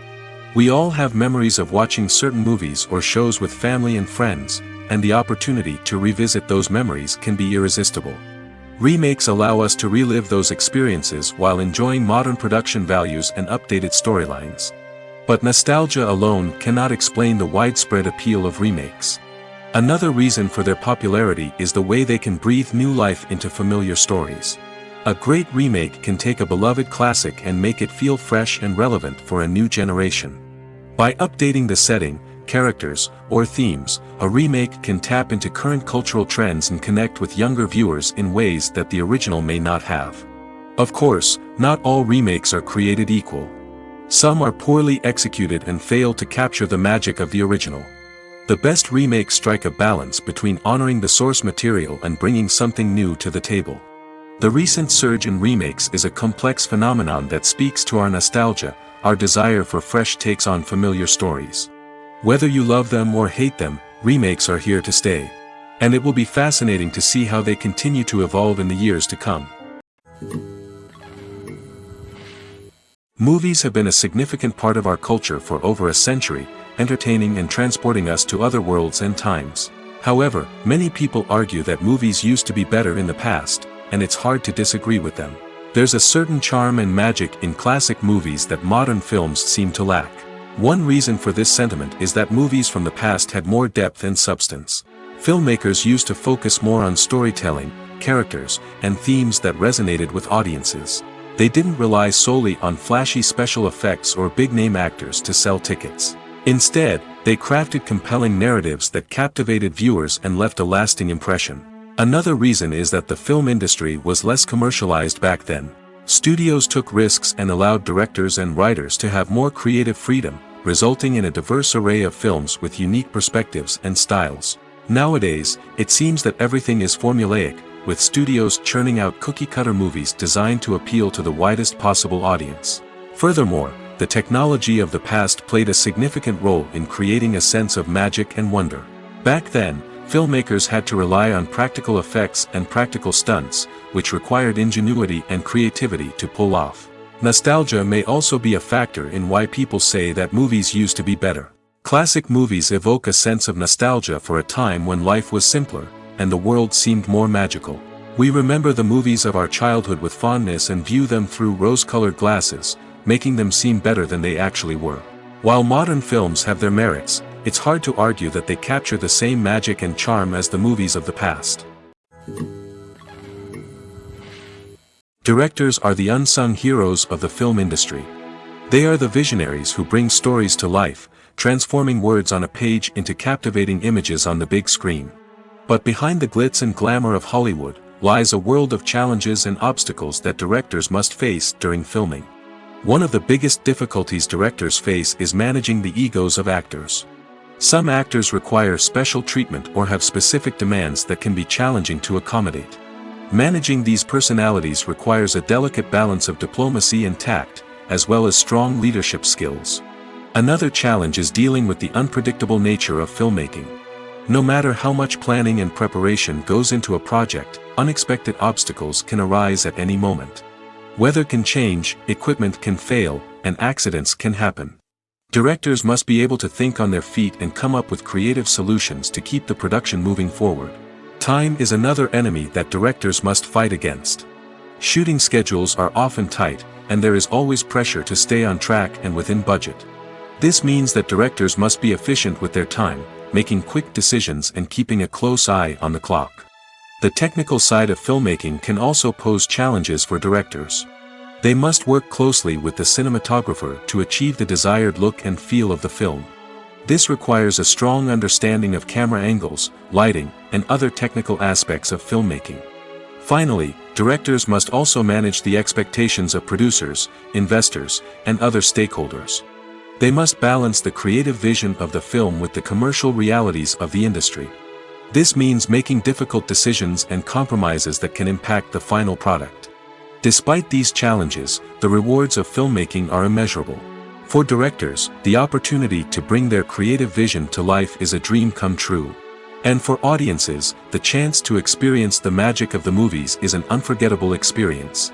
S1: We all have memories of watching certain movies or shows with family and friends, and the opportunity to revisit those memories can be irresistible. Remakes allow us to relive those experiences while enjoying modern production values and updated storylines. But nostalgia alone cannot explain the widespread appeal of remakes. Another reason for their popularity is the way they can breathe new life into familiar stories. A great remake can take a beloved classic and make it feel fresh and relevant for a new generation. By updating the setting, characters, or themes, a remake can tap into current cultural trends and connect with younger viewers in ways that the original may not have. Of course, not all remakes are created equal. Some are poorly executed and fail to capture the magic of the original. The best remakes strike a balance between honoring the source material and bringing something new to the table. The recent surge in remakes is a complex phenomenon that speaks to our nostalgia, our desire for fresh takes on familiar stories. Whether you love them or hate them, remakes are here to stay. And it will be fascinating to see how they continue to evolve in the years to come. Movies have been a significant part of our culture for over a century, entertaining and transporting us to other worlds and times. However, many people argue that movies used to be better in the past, and it's hard to disagree with them. There's a certain charm and magic in classic movies that modern films seem to lack. One reason for this sentiment is that movies from the past had more depth and substance. Filmmakers used to focus more on storytelling, characters, and themes that resonated with audiences. They didn't rely solely on flashy special effects or big-name actors to sell tickets. Instead, they crafted compelling narratives that captivated viewers and left a lasting impression. Another reason is that the film industry was less commercialized back then. Studios took risks and allowed directors and writers to have more creative freedom, resulting in a diverse array of films with unique perspectives and styles. Nowadays, it seems that everything is formulaic, with studios churning out cookie-cutter movies designed to appeal to the widest possible audience. Furthermore, the technology of the past played a significant role in creating a sense of magic and wonder. Back then, filmmakers had to rely on practical effects and practical stunts, which required ingenuity and creativity to pull off. Nostalgia may also be a factor in why people say that movies used to be better. Classic movies evoke a sense of nostalgia for a time when life was simpler, and the world seemed more magical. We remember the movies of our childhood with fondness and view them through rose-colored glasses, making them seem better than they actually were. While modern films have their merits, it's hard to argue that they capture the same magic and charm as the movies of the past. Directors are the unsung heroes of the film industry. They are the visionaries who bring stories to life, transforming words on a page into captivating images on the big screen. But behind the glitz and glamour of Hollywood, lies a world of challenges and obstacles that directors must face during filming. One of the biggest difficulties directors face is managing the egos of actors. Some actors require special treatment or have specific demands that can be challenging to accommodate. Managing these personalities requires a delicate balance of diplomacy and tact, as well as strong leadership skills. Another challenge is dealing with the unpredictable nature of filmmaking. No matter how much planning and preparation goes into a project, unexpected obstacles can arise at any moment. Weather can change, equipment can fail, and accidents can happen. Directors must be able to think on their feet and come up with creative solutions to keep the production moving forward. Time is another enemy that directors must fight against. Shooting schedules are often tight, and there is always pressure to stay on track and within budget. This means that directors must be efficient with their time, making quick decisions and keeping a close eye on the clock. The technical side of filmmaking can also pose challenges for directors. They must work closely with the cinematographer to achieve the desired look and feel of the film. This requires a strong understanding of camera angles, lighting, and other technical aspects of filmmaking. Finally, directors must also manage the expectations of producers, investors, and other stakeholders. They must balance the creative vision of the film with the commercial realities of the industry. This means making difficult decisions and compromises that can impact the final product. Despite these challenges, the rewards of filmmaking are immeasurable. For directors, the opportunity to bring their creative vision to life is a dream come true. And for audiences, the chance to experience the magic of the movies is an unforgettable experience.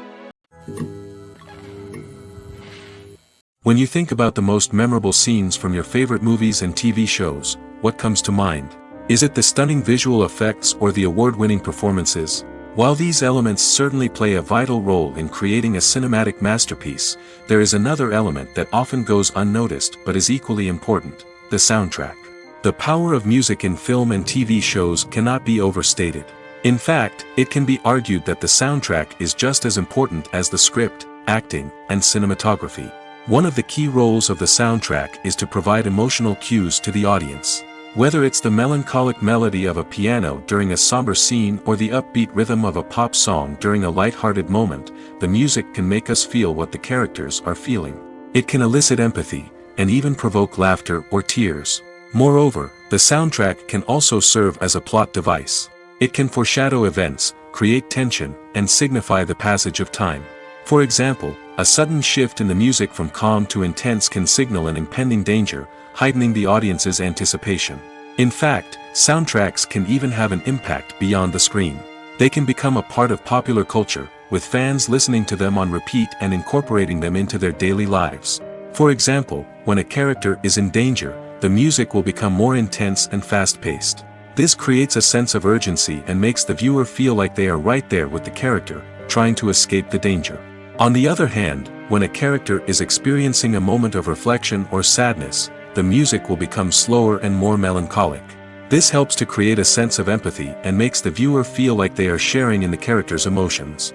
S1: When you think about the most memorable scenes from your favorite movies and TV shows, what comes to mind? Is it the stunning visual effects or the award-winning performances? While these elements certainly play a vital role in creating a cinematic masterpiece, there is another element that often goes unnoticed but is equally important: the soundtrack. The power of music in film and TV shows cannot be overstated. In fact, it can be argued that the soundtrack is just as important as the script, acting, and cinematography. One of the key roles of the soundtrack is to provide emotional cues to the audience. Whether it's the melancholic melody of a piano during a somber scene or the upbeat rhythm of a pop song during a light-hearted moment, the music can make us feel what the characters are feeling. It can elicit empathy, and even provoke laughter or tears. Moreover, the soundtrack can also serve as a plot device. It can foreshadow events, create tension, and signify the passage of time. For example, a sudden shift in the music from calm to intense can signal an impending danger, heightening the audience's anticipation. In fact, soundtracks can even have an impact beyond the screen. They can become a part of popular culture, with fans listening to them on repeat and incorporating them into their daily lives. For example, when a character is in danger, the music will become more intense and fast-paced. This creates a sense of urgency and makes the viewer feel like they are right there with the character, trying to escape the danger. On the other hand, when a character is experiencing a moment of reflection or sadness, the music will become slower and more melancholic. This helps to create a sense of empathy and makes the viewer feel like they are sharing in the character's emotions.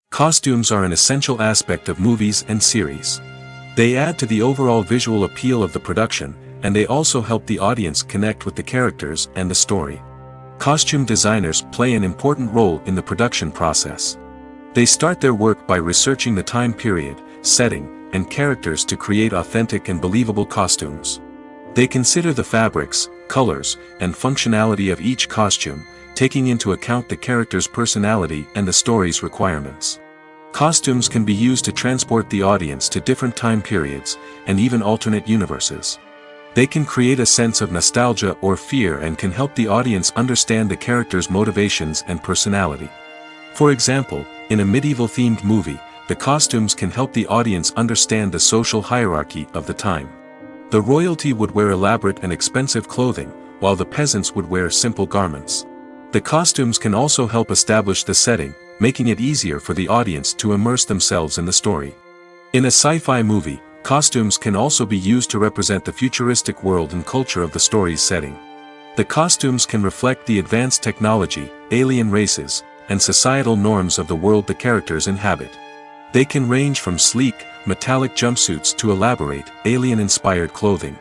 S1: Costumes are an essential aspect of movies and series. They add to the overall visual appeal of the production, and they also help the audience connect with the characters and the story. Costume designers play an important role in the production process. They start their work by researching the time period, setting, and characters to create authentic and believable costumes. They consider the fabrics, colors, and functionality of each costume, taking into account the character's personality and the story's requirements. Costumes can be used to transport the audience to different time periods, and even alternate universes. They can create a sense of nostalgia or fear and can help the audience understand the character's motivations and personality. For example, in a medieval-themed movie, the costumes can help the audience understand the social hierarchy of the time. The royalty would wear elaborate and expensive clothing, while the peasants would wear simple garments. The costumes can also help establish the setting, making it easier for the audience to immerse themselves in the story. In a sci-fi movie, costumes can also be used to represent the futuristic world and culture of the story's setting. The costumes can reflect the advanced technology, alien races, and societal norms of the world the characters inhabit. They can range from sleek, metallic jumpsuits to elaborate, alien-inspired clothing.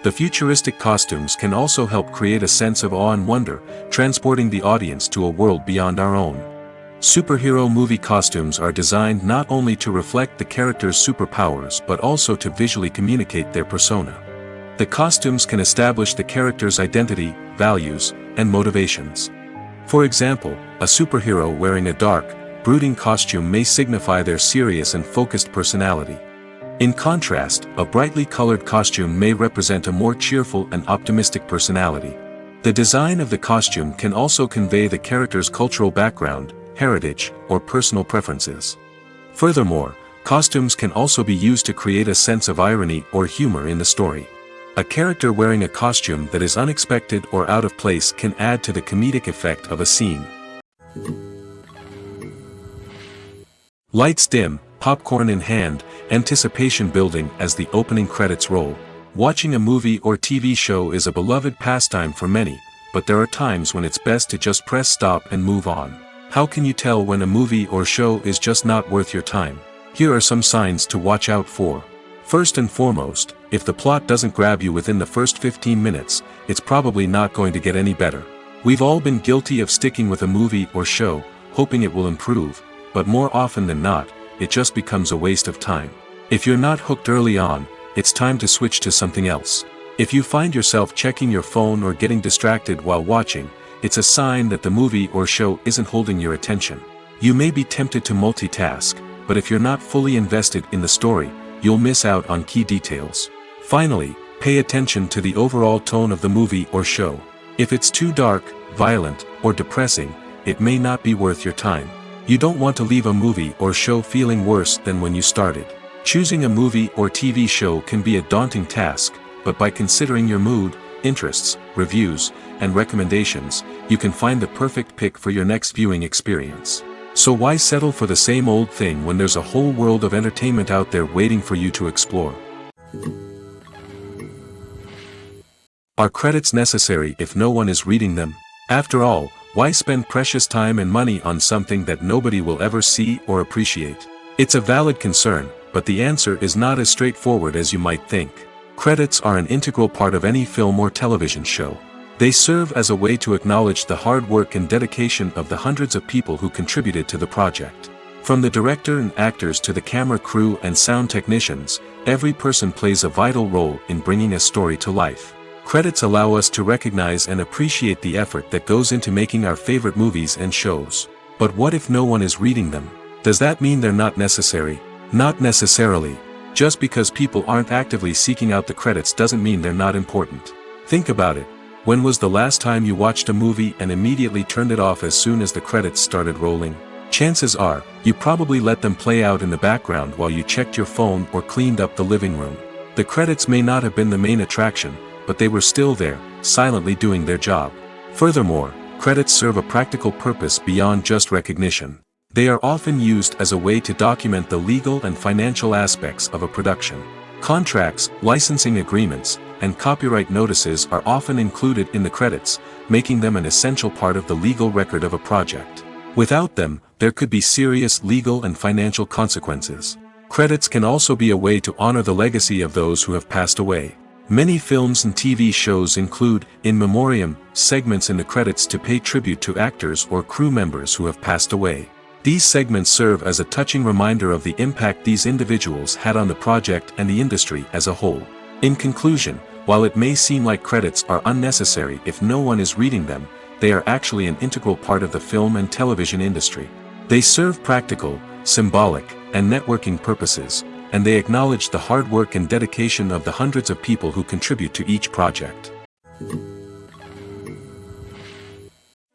S1: The futuristic costumes can also help create a sense of awe and wonder, transporting the audience to a world beyond our own. Superhero movie costumes are designed not only to reflect the character's superpowers but also to visually communicate their persona. The costumes can establish the character's identity, values, and motivations. For example, a superhero wearing a dark, brooding costume may signify their serious and focused personality. In contrast, a brightly colored costume may represent a more cheerful and optimistic personality. The design of the costume can also convey the character's cultural background, heritage, or personal preferences. Furthermore, costumes can also be used to create a sense of irony or humor in the story. A character wearing a costume that is unexpected or out of place can add to the comedic effect of a scene. Lights dim, popcorn in hand, anticipation building as the opening credits roll. Watching a movie or TV show is a beloved pastime for many, but there are times when it's best to just press stop and move on. How can you tell when a movie or show is just not worth your time? Here are some signs to watch out for. First and foremost, if the plot doesn't grab you within the first 15 minutes, it's probably not going to get any better. We've all been guilty of sticking with a movie or show, hoping it will improve, but more often than not, it just becomes a waste of time. If you're not hooked early on, it's time to switch to something else. If you find yourself checking your phone or getting distracted while watching, it's a sign that the movie or show isn't holding your attention. You may be tempted to multitask, but if you're not fully invested in the story, you'll miss out on key details. Finally, pay attention to the overall tone of the movie or show. If it's too dark, violent, or depressing, it may not be worth your time. You don't want to leave a movie or show feeling worse than when you started. Choosing a movie or TV show can be a daunting task, but by considering your mood, interests, reviews, and recommendations, you can find the perfect pick for your next viewing experience. So why settle for the same old thing when there's a whole world of entertainment out there waiting for you to explore? Are credits necessary if no one is reading them? After all, why spend precious time and money on something that nobody will ever see or appreciate? It's a valid concern, but the answer is not as straightforward as you might think. Credits are an integral part of any film or television show. They serve as a way to acknowledge the hard work and dedication of the hundreds of people who contributed to the project. From the director and actors to the camera crew and sound technicians, every person plays a vital role in bringing a story to life. Credits allow us to recognize and appreciate the effort that goes into making our favorite movies and shows. But what if no one is reading them? Does that mean they're not necessary? Not necessarily. Just because people aren't actively seeking out the credits doesn't mean they're not important. Think about it. When was the last time you watched a movie and immediately turned it off as soon as the credits started rolling? Chances are, you probably let them play out in the background while you checked your phone or cleaned up the living room. The credits may not have been the main attraction, but they were still there, silently doing their job. Furthermore, credits serve a practical purpose beyond just recognition. They are often used as a way to document the legal and financial aspects of a production. Contracts, licensing agreements, and copyright notices are often included in the credits, making them an essential part of the legal record of a project. Without them, there could be serious legal and financial consequences. Credits can also be a way to honor the legacy of those who have passed away. Many films and TV shows include, in memoriam, segments in the credits to pay tribute to actors or crew members who have passed away. These segments serve as a touching reminder of the impact these individuals had on the project and the industry as a whole. In conclusion, while it may seem like credits are unnecessary if no one is reading them, they are actually an integral part of the film and television industry. They serve practical, symbolic, and networking purposes, and they acknowledge the hard work and dedication of the hundreds of people who contribute to each project.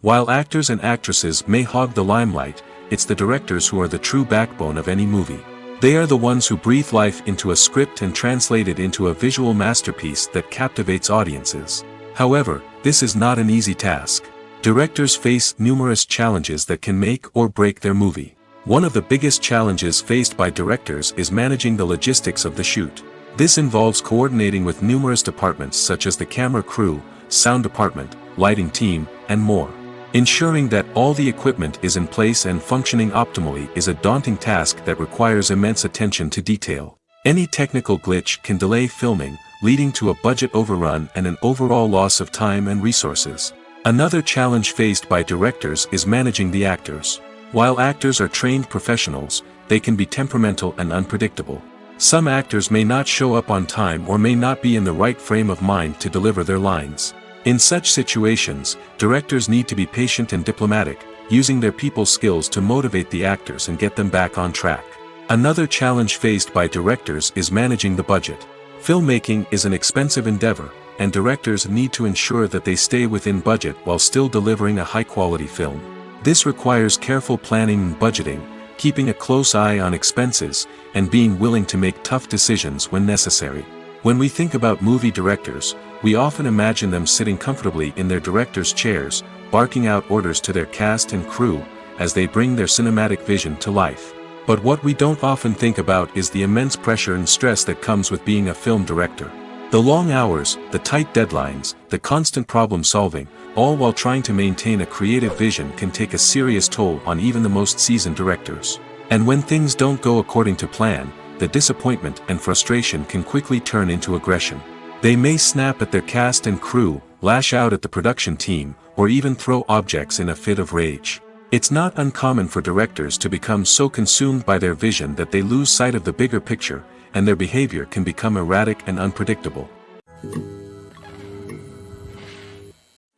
S1: While actors and actresses may hog the limelight, it's the directors who are the true backbone of any movie. They are the ones who breathe life into a script and translate it into a visual masterpiece that captivates audiences. However, this is not an easy task. Directors face numerous challenges that can make or break their movie. One of the biggest challenges faced by directors is managing the logistics of the shoot. This involves coordinating with numerous departments such as the camera crew, sound department, lighting team, and more. Ensuring that all the equipment is in place and functioning optimally is a daunting task that requires immense attention to detail. Any technical glitch can delay filming, leading to a budget overrun and an overall loss of time and resources. Another challenge faced by directors is managing the actors. While actors are trained professionals, they can be temperamental and unpredictable. Some actors may not show up on time or may not be in the right frame of mind to deliver their lines. In such situations, directors need to be patient and diplomatic, using their people skills to motivate the actors and get them back on track. Another challenge faced by directors is managing the budget. Filmmaking is an expensive endeavor, and directors need to ensure that they stay within budget while still delivering a high-quality film. This requires careful planning and budgeting, keeping a close eye on expenses, and being willing to make tough decisions when necessary. When we think about movie directors, we often imagine them sitting comfortably in their director's chairs, barking out orders to their cast and crew, as they bring their cinematic vision to life. But what we don't often think about is the immense pressure and stress that comes with being a film director. The long hours, the tight deadlines, the constant problem solving, all while trying to maintain a creative vision can take a serious toll on even the most seasoned directors. And when things don't go according to plan, the disappointment and frustration can quickly turn into aggression. They may snap at their cast and crew, lash out at the production team, or even throw objects in a fit of rage. It's not uncommon for directors to become so consumed by their vision that they lose sight of the bigger picture, and their behavior can become erratic and unpredictable.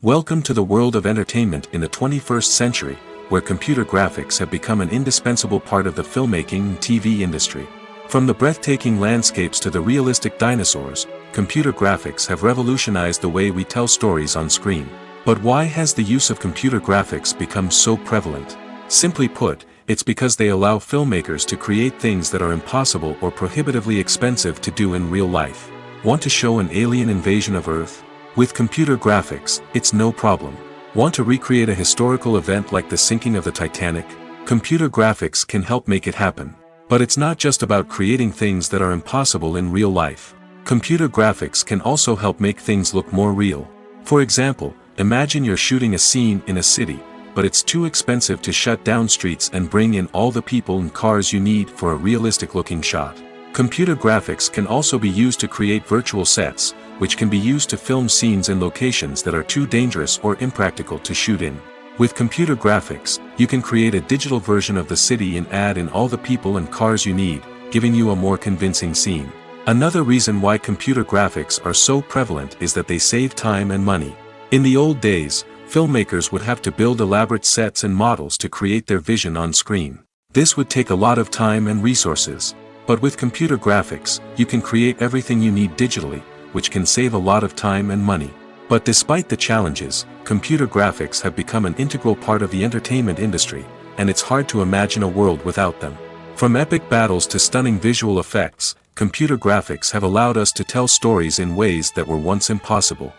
S1: Welcome to the world of entertainment in the 21st century, where computer graphics have become an indispensable part of the filmmaking and TV industry. From the breathtaking landscapes to the realistic dinosaurs, computer graphics have revolutionized the way we tell stories on screen. But why has the use of computer graphics become so prevalent? Simply put, it's because they allow filmmakers to create things that are impossible or prohibitively expensive to do in real life. Want to show an alien invasion of Earth? With computer graphics, it's no problem. Want to recreate a historical event like the sinking of the Titanic? Computer graphics can help make it happen. But it's not just about creating things that are impossible in real life. Computer graphics can also help make things look more real. For example, imagine you're shooting a scene in a city, but it's too expensive to shut down streets and bring in all the people and cars you need for a realistic-looking shot. Computer graphics can also be used to create virtual sets, which can be used to film scenes in locations that are too dangerous or impractical to shoot in. With computer graphics, you can create a digital version of the city and add in all the people and cars you need, giving you a more convincing scene. Another reason why computer graphics are so prevalent is that they save time and money. In the old days, filmmakers would have to build elaborate sets and models to create their vision on screen. This would take a lot of time and resources. But with computer graphics, you can create everything you need digitally, which can save a lot of time and money. But despite the challenges, computer graphics have become an integral part of the entertainment industry, and it's hard to imagine a world without them. From epic battles to stunning visual effects, computer graphics have allowed us to tell stories in ways that were once impossible.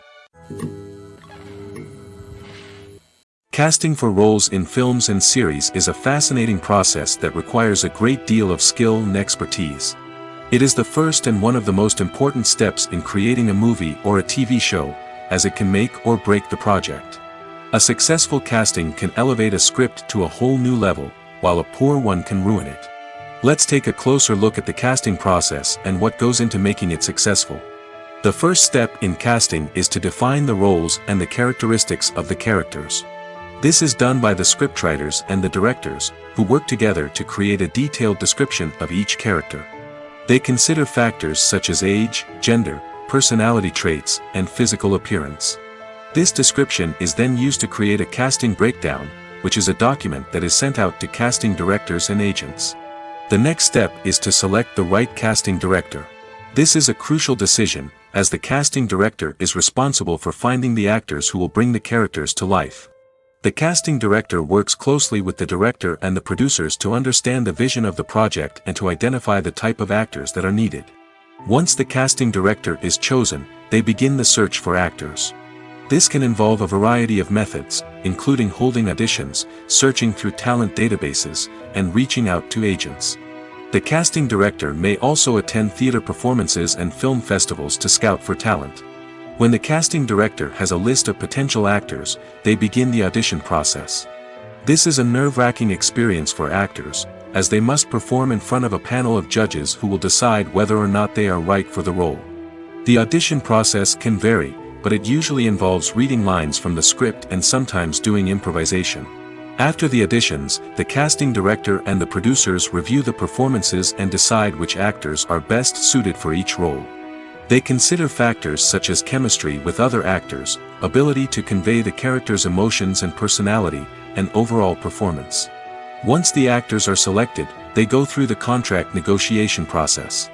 S1: Casting for roles in films and series is a fascinating process that requires a great deal of skill and expertise. It is the first and one of the most important steps in creating a movie or a TV show, as it can make or break the project. A successful casting can elevate a script to a whole new level, while a poor one can ruin it. Let's take a closer look at the casting process and what goes into making it successful. The first step in casting is to define the roles and the characteristics of the characters. This is done by the scriptwriters and the directors, who work together to create a detailed description of each character. They consider factors such as age, gender, personality traits, and physical appearance. This description is then used to create a casting breakdown, which is a document that is sent out to casting directors and agents. The next step is to select the right casting director. This is a crucial decision, as the casting director is responsible for finding the actors who will bring the characters to life. The casting director works closely with the director and the producers to understand the vision of the project and to identify the type of actors that are needed. Once the casting director is chosen, they begin the search for actors. This can involve a variety of methods, including holding auditions, searching through talent databases, and reaching out to agents. The casting director may also attend theater performances and film festivals to scout for talent. When the casting director has a list of potential actors, they begin the audition process. This is a nerve-wracking experience for actors, as they must perform in front of a panel of judges who will decide whether or not they are right for the role. The audition process can vary, but it usually involves reading lines from the script and sometimes doing improvisation. After the auditions, the casting director and the producers review the performances and decide which actors are best suited for each role. They consider factors such as chemistry with other actors, ability to convey the character's emotions and personality, and overall performance. Once the actors are selected, they go through the contract negotiation process.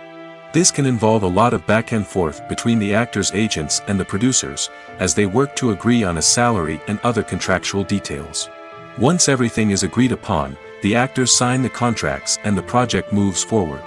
S1: This can involve a lot of back and forth between the actors' agents and the producers, as they work to agree on a salary and other contractual details. Once everything is agreed upon, the actors sign the contracts and the project moves forward.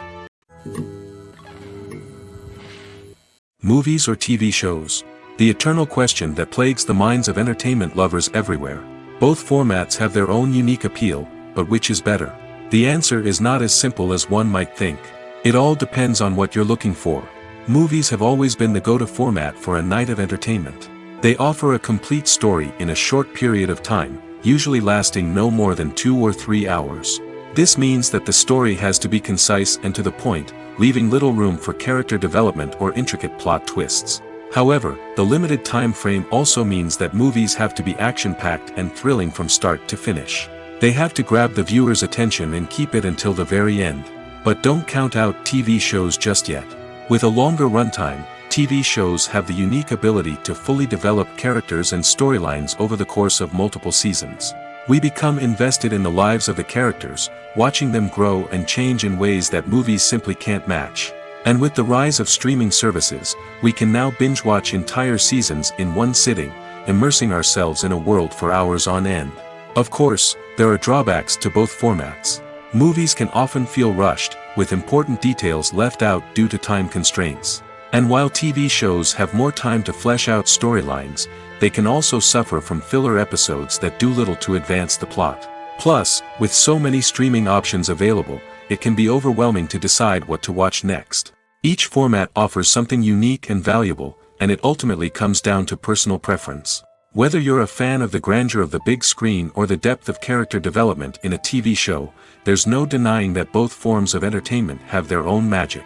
S1: Movies or TV shows? The eternal question that plagues the minds of entertainment lovers everywhere. Both formats have their own unique appeal, but which is better? The answer is not as simple as one might think. It all depends on what you're looking for. Movies have always been the go-to format for a night of entertainment. They offer a complete story in a short period of time, usually lasting no more than 2 or 3 hours. This means that the story has to be concise and to the point, leaving little room for character development or intricate plot twists. However, the limited time frame also means that movies have to be action-packed and thrilling from start to finish. They have to grab the viewer's attention and keep it until the very end. But don't count out TV shows just yet. With a longer runtime, TV shows have the unique ability to fully develop characters and storylines over the course of multiple seasons. We become invested in the lives of the characters, watching them grow and change in ways that movies simply can't match. And with the rise of streaming services, we can now binge-watch entire seasons in one sitting, immersing ourselves in a world for hours on end. Of course, there are drawbacks to both formats. Movies can often feel rushed, with important details left out due to time constraints. And while TV shows have more time to flesh out storylines, they can also suffer from filler episodes that do little to advance the plot. Plus, with so many streaming options available, it can be overwhelming to decide what to watch next. Each format offers something unique and valuable, and it ultimately comes down to personal preference. Whether you're a fan of the grandeur of the big screen or the depth of character development in a TV show, there's no denying that both forms of entertainment have their own magic.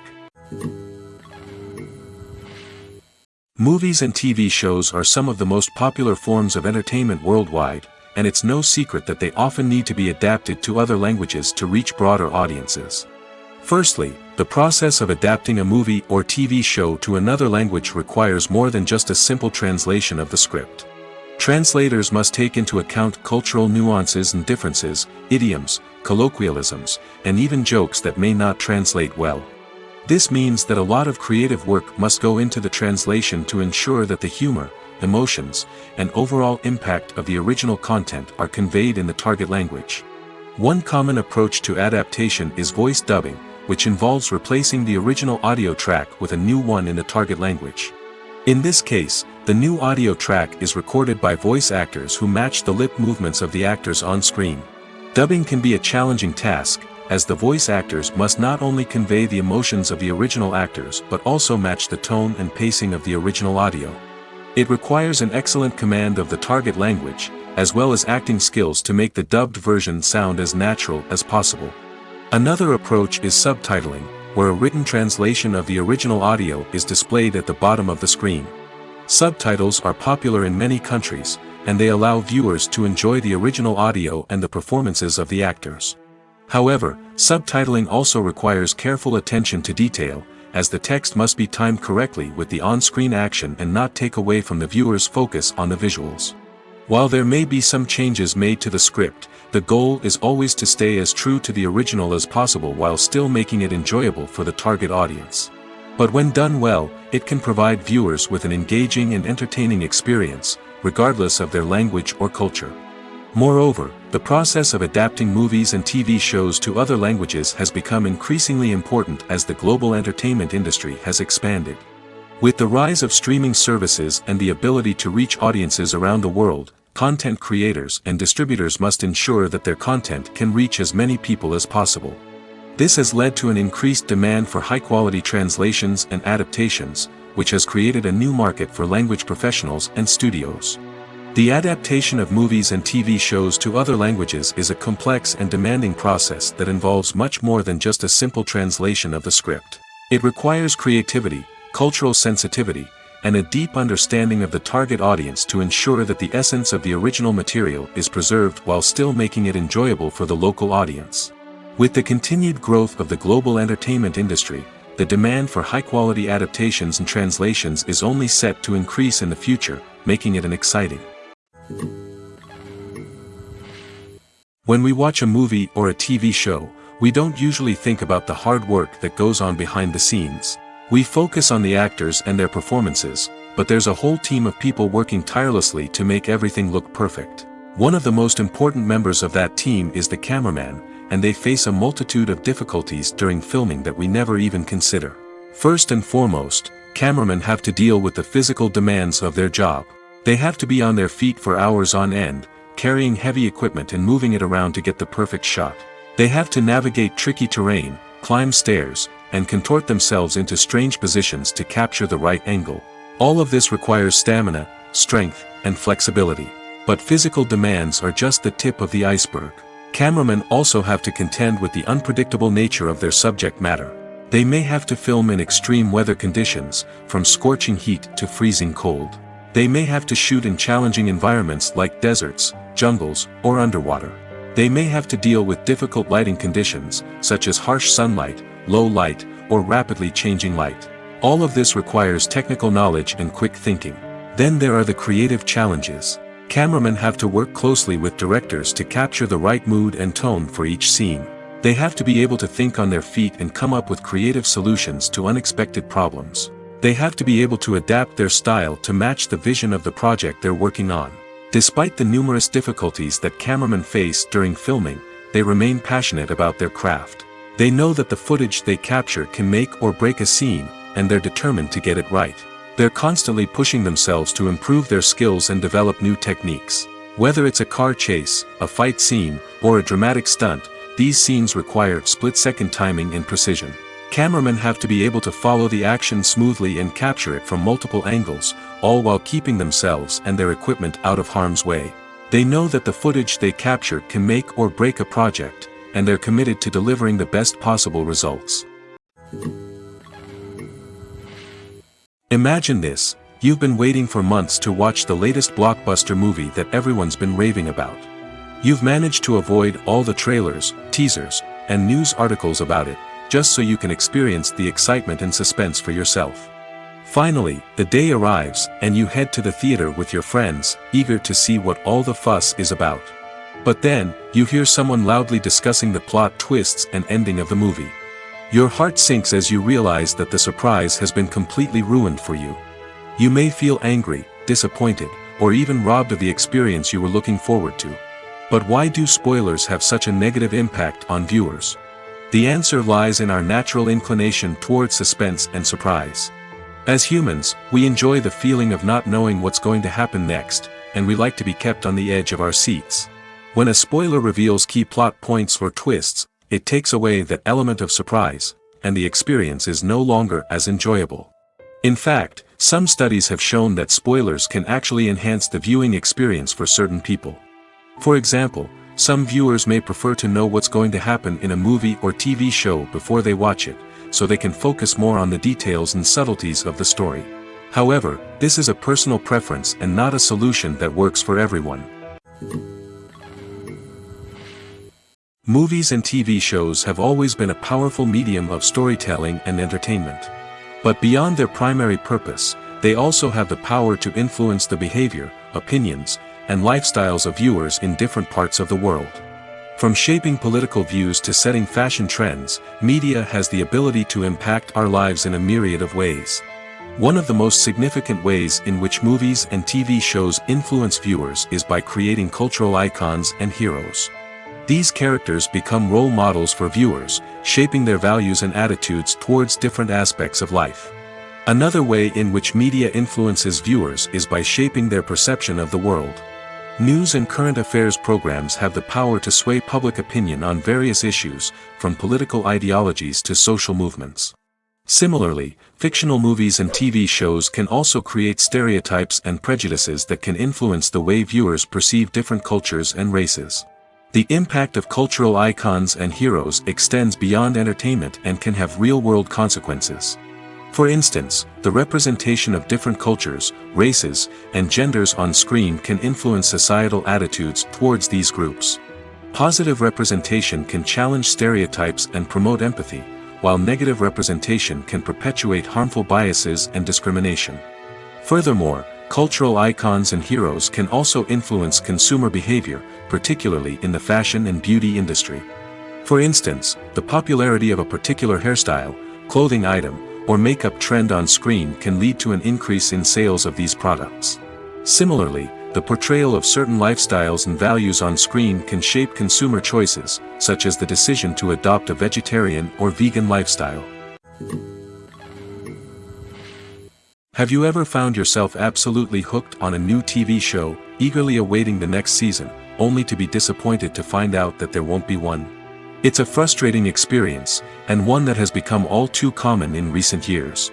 S1: Movies and TV shows are some of the most popular forms of entertainment worldwide, and it's no secret that they often need to be adapted to other languages to reach broader audiences. Firstly, the process of adapting a movie or TV show to another language requires more than just a simple translation of the script. Translators must take into account cultural nuances and differences, idioms, colloquialisms, and even jokes that may not translate well. This means that a lot of creative work must go into the translation to ensure that the humor, emotions, and overall impact of the original content are conveyed in the target language. One common approach to adaptation is voice dubbing, which involves replacing the original audio track with a new one in the target language. In this case, the new audio track is recorded by voice actors who match the lip movements of the actors on screen. Dubbing can be a challenging task, as the voice actors must not only convey the emotions of the original actors but also match the tone and pacing of the original audio. It requires an excellent command of the target language, as well as acting skills to make the dubbed version sound as natural as possible. Another approach is subtitling, where a written translation of the original audio is displayed at the bottom of the screen. Subtitles are popular in many countries, and they allow viewers to enjoy the original audio and the performances of the actors. However, subtitling also requires careful attention to detail, as the text must be timed correctly with the on-screen action and not take away from the viewer's focus on the visuals. While there may be some changes made to the script, the goal is always to stay as true to the original as possible while still making it enjoyable for the target audience. But when done well, it can provide viewers with an engaging and entertaining experience, regardless of their language or culture. Moreover, the process of adapting movies and TV shows to other languages has become increasingly important as the global entertainment industry has expanded. With the rise of streaming services and the ability to reach audiences around the world, content creators and distributors must ensure that their content can reach as many people as possible. This has led to an increased demand for high-quality translations and adaptations, which has created a new market for language professionals and studios. The adaptation of movies and TV shows to other languages is a complex and demanding process that involves much more than just a simple translation of the script. It requires creativity, cultural sensitivity, and a deep understanding of the target audience to ensure that the essence of the original material is preserved while still making it enjoyable for the local audience. With the continued growth of the global entertainment industry, the demand for high-quality adaptations and translations is only set to increase in the future, making it an exciting. When we watch a movie or a TV show, we don't usually think about the hard work that goes on behind the scenes. We focus on the actors and their performances, but there's a whole team of people working tirelessly to make everything look perfect. One of the most important members of that team is the cameraman, and they face a multitude of difficulties during filming that we never even consider. First and foremost, cameramen have to deal with the physical demands of their job. They have to be on their feet for hours on end, carrying heavy equipment and moving it around to get the perfect shot. They have to navigate tricky terrain, climb stairs, and contort themselves into strange positions to capture the right angle. All of this requires stamina, strength, and flexibility. But physical demands are just the tip of the iceberg. Cameramen also have to contend with the unpredictable nature of their subject matter. They may have to film in extreme weather conditions, from scorching heat to freezing cold. They may have to shoot in challenging environments like deserts, jungles, or underwater. They may have to deal with difficult lighting conditions, such as harsh sunlight, low light, or rapidly changing light. All of this requires technical knowledge and quick thinking. Then there are the creative challenges. Cameramen have to work closely with directors to capture the right mood and tone for each scene. They have to be able to think on their feet and come up with creative solutions to unexpected problems. They have to be able to adapt their style to match the vision of the project they're working on. Despite the numerous difficulties that cameramen face during filming, they remain passionate about their craft. They know that the footage they capture can make or break a scene, and they're determined to get it right. They're constantly pushing themselves to improve their skills and develop new techniques. Whether it's a car chase, a fight scene, or a dramatic stunt, these scenes require split-second timing and precision. Cameramen have to be able to follow the action smoothly and capture it from multiple angles, all while keeping themselves and their equipment out of harm's way. They know that the footage they capture can make or break a project, and they're committed to delivering the best possible results. Imagine this: you've been waiting for months to watch the latest blockbuster movie that everyone's been raving about. You've managed to avoid all the trailers, teasers, and news articles about it, just so you can experience the excitement and suspense for yourself. Finally, the day arrives, and you head to the theater with your friends, eager to see what all the fuss is about. But then, you hear someone loudly discussing the plot twists and ending of the movie. Your heart sinks as you realize that the surprise has been completely ruined for you. You may feel angry, disappointed, or even robbed of the experience you were looking forward to. But why do spoilers have such a negative impact on viewers? The answer lies in our natural inclination towards suspense and surprise. As humans, we enjoy the feeling of not knowing what's going to happen next, and we like to be kept on the edge of our seats. When a spoiler reveals key plot points or twists, it takes away that element of surprise, and the experience is no longer as enjoyable. In fact, some studies have shown that spoilers can actually enhance the viewing experience for certain people. For example, some viewers may prefer to know what's going to happen in a movie or TV show before they watch it, so they can focus more on the details and subtleties of the story. However, this is a personal preference and not a solution that works for everyone. Movies and TV shows have always been a powerful medium of storytelling and entertainment. But beyond their primary purpose, they also have the power to influence the behavior, opinions, and lifestyles of viewers in different parts of the world. From shaping political views to setting fashion trends, media has the ability to impact our lives in a myriad of ways. One of the most significant ways in which movies and TV shows influence viewers is by creating cultural icons and heroes. These characters become role models for viewers, shaping their values and attitudes towards different aspects of life. Another way in which media influences viewers is by shaping their perception of the world. News and current affairs programs have the power to sway public opinion on various issues, from political ideologies to social movements. Similarly, fictional movies and TV shows can also create stereotypes and prejudices that can influence the way viewers perceive different cultures and races. The impact of cultural icons and heroes extends beyond entertainment and can have real-world consequences. For instance, the representation of different cultures, races, and genders on screen can influence societal attitudes towards these groups. Positive representation can challenge stereotypes and promote empathy, while negative representation can perpetuate harmful biases and discrimination. Furthermore, cultural icons and heroes can also influence consumer behavior, particularly in the fashion and beauty industry. For instance, the popularity of a particular hairstyle, clothing item, or makeup trend on screen can lead to an increase in sales of these products. Similarly, the portrayal of certain lifestyles and values on screen can shape consumer choices, such as the decision to adopt a vegetarian or vegan lifestyle. Have you ever found yourself absolutely hooked on a new TV show, eagerly awaiting the next season, only to be disappointed to find out that there won't be one? It's a frustrating experience, and one that has become all too common in recent years.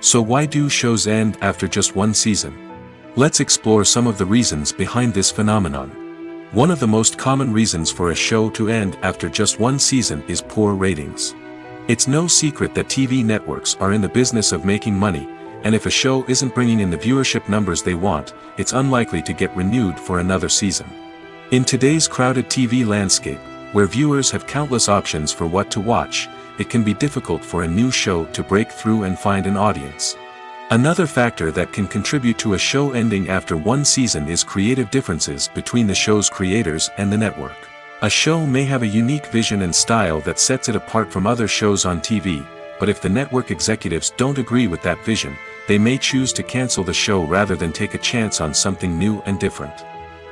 S1: So why do shows end after just one season? Let's explore some of the reasons behind this phenomenon. One of the most common reasons for a show to end after just one season is poor ratings. It's no secret that TV networks are in the business of making money, and if a show isn't bringing in the viewership numbers they want, it's unlikely to get renewed for another season. In today's crowded TV landscape, where viewers have countless options for what to watch, it can be difficult for a new show to break through and find an audience. Another factor that can contribute to a show ending after one season is creative differences between the show's creators and the network. A show may have a unique vision and style that sets it apart from other shows on TV, but if the network executives don't agree with that vision, they may choose to cancel the show rather than take a chance on something new and different.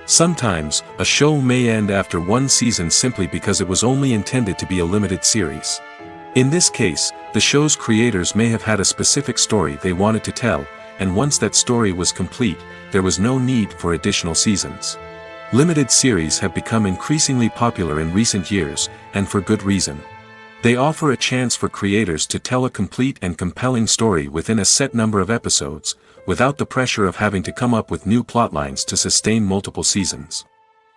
S1: Sometimes, a show may end after one season simply because it was only intended to be a limited series. In this case, the show's creators may have had a specific story they wanted to tell, and once that story was complete, there was no need for additional seasons. Limited series have become increasingly popular in recent years, and for good reason. They offer a chance for creators to tell a complete and compelling story within a set number of episodes, without the pressure of having to come up with new plotlines to sustain multiple seasons.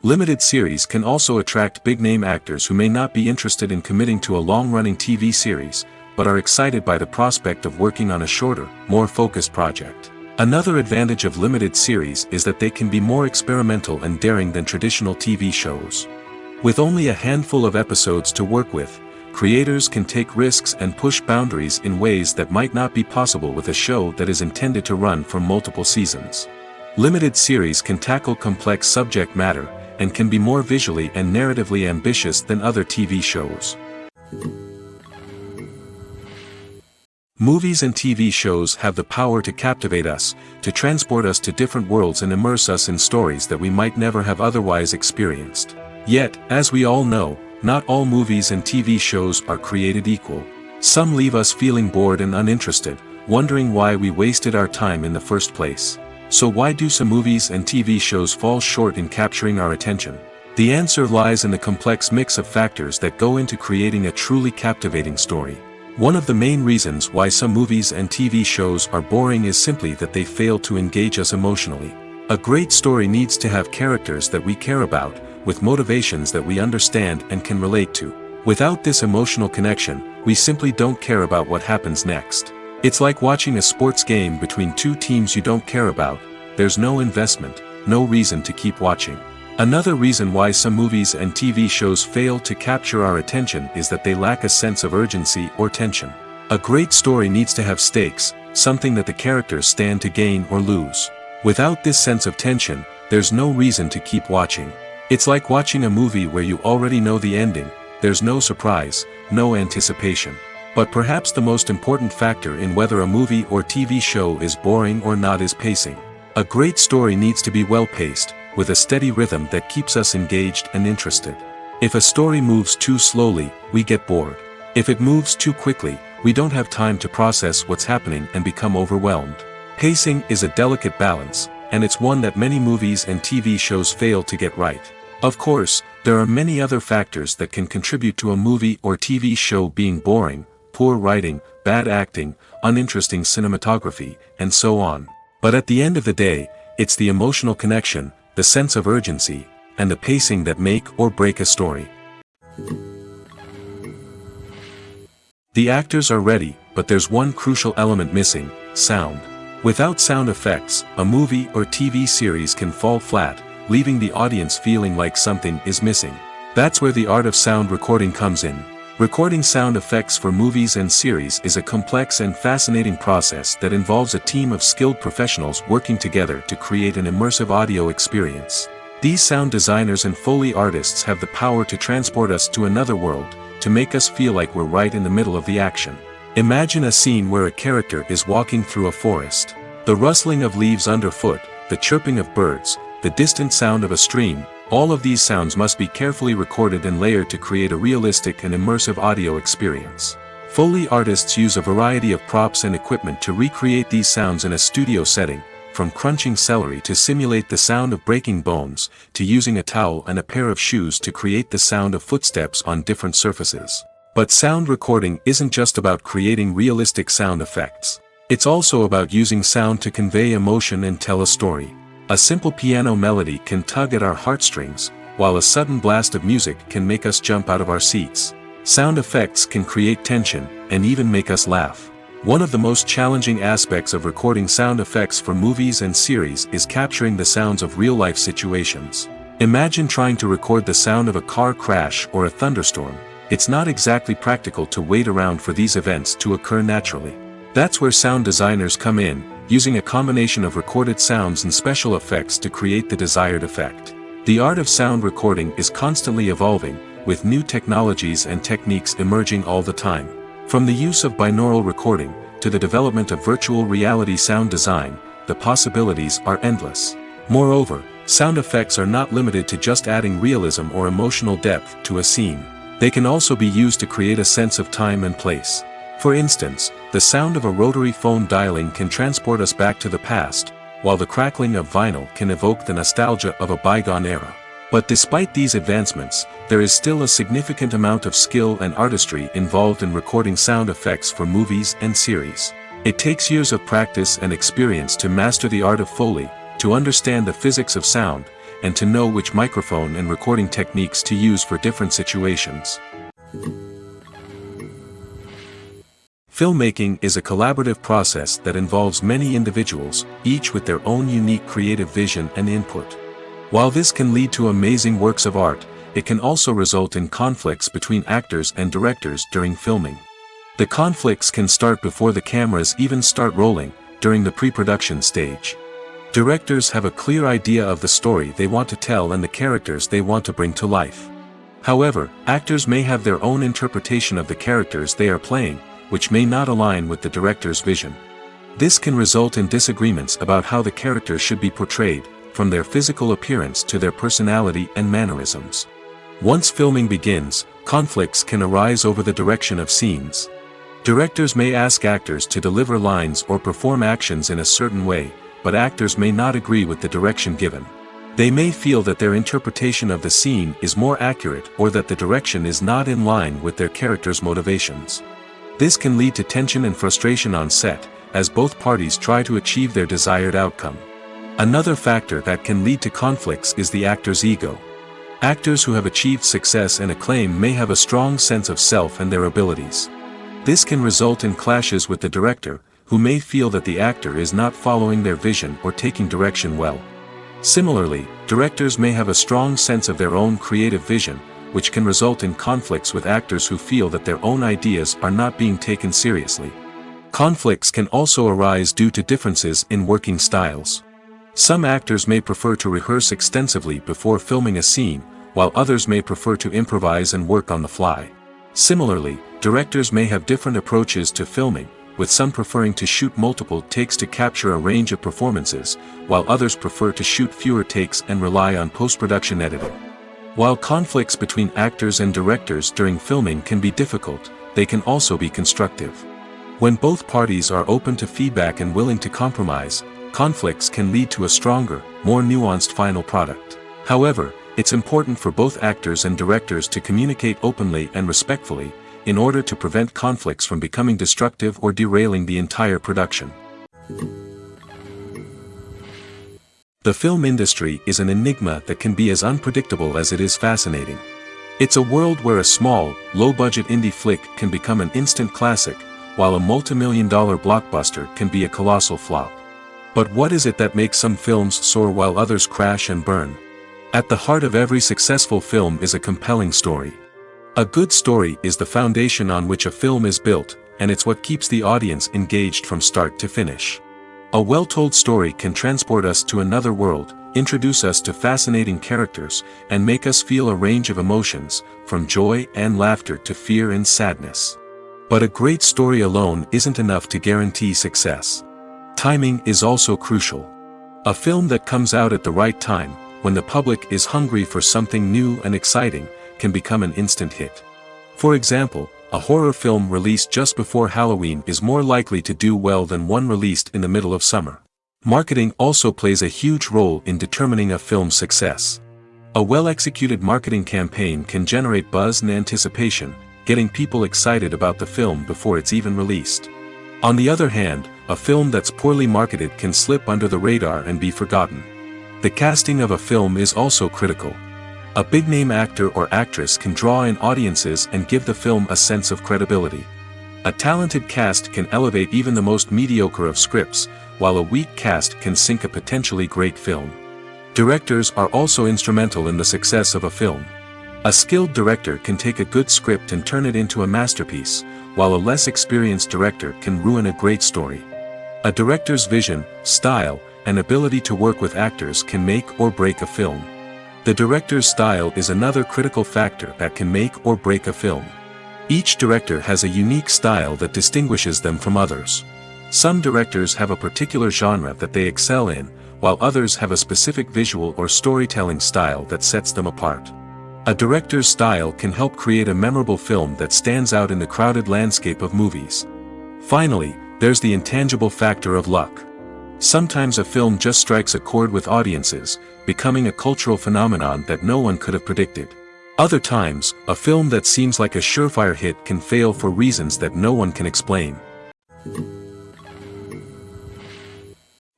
S1: Limited series can also attract big-name actors who may not be interested in committing to a long-running TV series, but are excited by the prospect of working on a shorter, more focused project. Another advantage of limited series is that they can be more experimental and daring than traditional TV shows. With only a handful of episodes to work with, creators can take risks and push boundaries in ways that might not be possible with a show that is intended to run for multiple seasons. Limited series can tackle complex subject matter, and can be more visually and narratively ambitious than other TV shows. Movies and TV shows have the power to captivate us, to transport us to different worlds and immerse us in stories that we might never have otherwise experienced. Yet, as we all know, not all movies and TV shows are created equal. Some leave us feeling bored and uninterested, wondering why we wasted our time in the first place. So why do some movies and TV shows fall short in capturing our attention? The answer lies in the complex mix of factors that go into creating a truly captivating story. One of the main reasons why some movies and TV shows are boring is simply that they fail to engage us emotionally. A great story needs to have characters that we care about, with motivations that we understand and can relate to. Without this emotional connection, we simply don't care about what happens next. It's like watching a sports game between two teams you don't care about. There's no investment, no reason to keep watching. Another reason why some movies and TV shows fail to capture our attention is that they lack a sense of urgency or tension. A great story needs to have stakes, something that the characters stand to gain or lose. Without this sense of tension, there's no reason to keep watching. It's like watching a movie where you already know the ending. There's no surprise, no anticipation. But perhaps the most important factor in whether a movie or TV show is boring or not is pacing. A great story needs to be well-paced, with a steady rhythm that keeps us engaged and interested. If a story moves too slowly, we get bored. If it moves too quickly, we don't have time to process what's happening and become overwhelmed. Pacing is a delicate balance, and it's one that many movies and TV shows fail to get right. Of course, there are many other factors that can contribute to a movie or TV show being boring: poor writing, bad acting, uninteresting cinematography, and so on. But at the end of the day, it's the emotional connection, the sense of urgency, and the pacing that make or break a story. The actors are ready, but there's one crucial element missing: sound. Without sound effects, a movie or TV series can fall flat, leaving the audience feeling like something is missing. That's where the art of sound recording comes in. Recording sound effects for movies and series is a complex and fascinating process that involves a team of skilled professionals working together to create an immersive audio experience. These sound designers and Foley artists have the power to transport us to another world, to make us feel like we're right in the middle of the action. Imagine a scene where a character is walking through a forest. The rustling of leaves underfoot, the chirping of birds, the distant sound of a stream. All of these sounds must be carefully recorded and layered to create a realistic and immersive audio experience. Foley artists use a variety of props and equipment to recreate these sounds in a studio setting, from crunching celery to simulate the sound of breaking bones, to using a towel and a pair of shoes to create the sound of footsteps on different surfaces. But sound recording isn't just about creating realistic sound effects. It's also about using sound to convey emotion and tell a story. A simple piano melody can tug at our heartstrings, while a sudden blast of music can make us jump out of our seats. Sound effects can create tension, and even make us laugh. One of the most challenging aspects of recording sound effects for movies and series is capturing the sounds of real-life situations. Imagine trying to record the sound of a car crash or a thunderstorm. It's not exactly practical to wait around for these events to occur naturally. That's where sound designers come in, using a combination of recorded sounds and special effects to create the desired effect. The art of sound recording is constantly evolving, with new technologies and techniques emerging all the time. From the use of binaural recording, to the development of virtual reality sound design, the possibilities are endless. Moreover, sound effects are not limited to just adding realism or emotional depth to a scene. They can also be used to create a sense of time and place. For instance, the sound of a rotary phone dialing can transport us back to the past, while the crackling of vinyl can evoke the nostalgia of a bygone era. But despite these advancements, there is still a significant amount of skill and artistry involved in recording sound effects for movies and series. It takes years of practice and experience to master the art of Foley, to understand the physics of sound, and to know which microphone and recording techniques to use for different situations. Filmmaking is a collaborative process that involves many individuals, each with their own unique creative vision and input. While this can lead to amazing works of art, it can also result in conflicts between actors and directors during filming. The conflicts can start before the cameras even start rolling, during the pre-production stage. Directors have a clear idea of the story they want to tell and the characters they want to bring to life. However, actors may have their own interpretation of the characters they are playing, which may not align with the director's vision. This can result in disagreements about how the characters should be portrayed, from their physical appearance to their personality and mannerisms. Once filming begins, conflicts can arise over the direction of scenes. Directors may ask actors to deliver lines or perform actions in a certain way, but actors may not agree with the direction given. They may feel that their interpretation of the scene is more accurate or that the direction is not in line with their character's motivations. This can lead to tension and frustration on set, as both parties try to achieve their desired outcome. Another factor that can lead to conflicts is the actor's ego. Actors who have achieved success and acclaim may have a strong sense of self and their abilities. This can result in clashes with the director, who may feel that the actor is not following their vision or taking direction well. Similarly, directors may have a strong sense of their own creative vision, which can result in conflicts with actors who feel that their own ideas are not being taken seriously. Conflicts can also arise due to differences in working styles. Some actors may prefer to rehearse extensively before filming a scene, while others may prefer to improvise and work on the fly. Similarly, directors may have different approaches to filming, with some preferring to shoot multiple takes to capture a range of performances, while others prefer to shoot fewer takes and rely on post-production editing. While conflicts between actors and directors during filming can be difficult, they can also be constructive. When both parties are open to feedback and willing to compromise, conflicts can lead to a stronger, more nuanced final product. However, it's important for both actors and directors to communicate openly and respectfully, in order to prevent conflicts from becoming destructive or derailing the entire production. The film industry is an enigma that can be as unpredictable as it is fascinating. It's a world where a small, low-budget indie flick can become an instant classic, while a multi-million-dollar blockbuster can be a colossal flop. But what is it that makes some films soar while others crash and burn? At the heart of every successful film is a compelling story. A good story is the foundation on which a film is built, and it's what keeps the audience engaged from start to finish. A well-told story can transport us to another world, introduce us to fascinating characters, and make us feel a range of emotions, from joy and laughter to fear and sadness. But a great story alone isn't enough to guarantee success. Timing is also crucial. A film that comes out at the right time, when the public is hungry for something new and exciting, can become an instant hit. For example, a horror film released just before Halloween is more likely to do well than one released in the middle of summer. Marketing also plays a huge role in determining a film's success. A well-executed marketing campaign can generate buzz and anticipation, getting people excited about the film before it's even released. On the other hand, a film that's poorly marketed can slip under the radar and be forgotten. The casting of a film is also critical. A big-name actor or actress can draw in audiences and give the film a sense of credibility. A talented cast can elevate even the most mediocre of scripts, while a weak cast can sink a potentially great film. Directors are also instrumental in the success of a film. A skilled director can take a good script and turn it into a masterpiece, while a less experienced director can ruin a great story. A director's vision, style, and ability to work with actors can make or break a film. The director's style is another critical factor that can make or break a film. Each director has a unique style that distinguishes them from others. Some directors have a particular genre that they excel in, while others have a specific visual or storytelling style that sets them apart. A director's style can help create a memorable film that stands out in the crowded landscape of movies. Finally, there's the intangible factor of luck. Sometimes a film just strikes a chord with audiences, becoming a cultural phenomenon that no one could have predicted. Other times, a film that seems like a surefire hit can fail for reasons that no one can explain.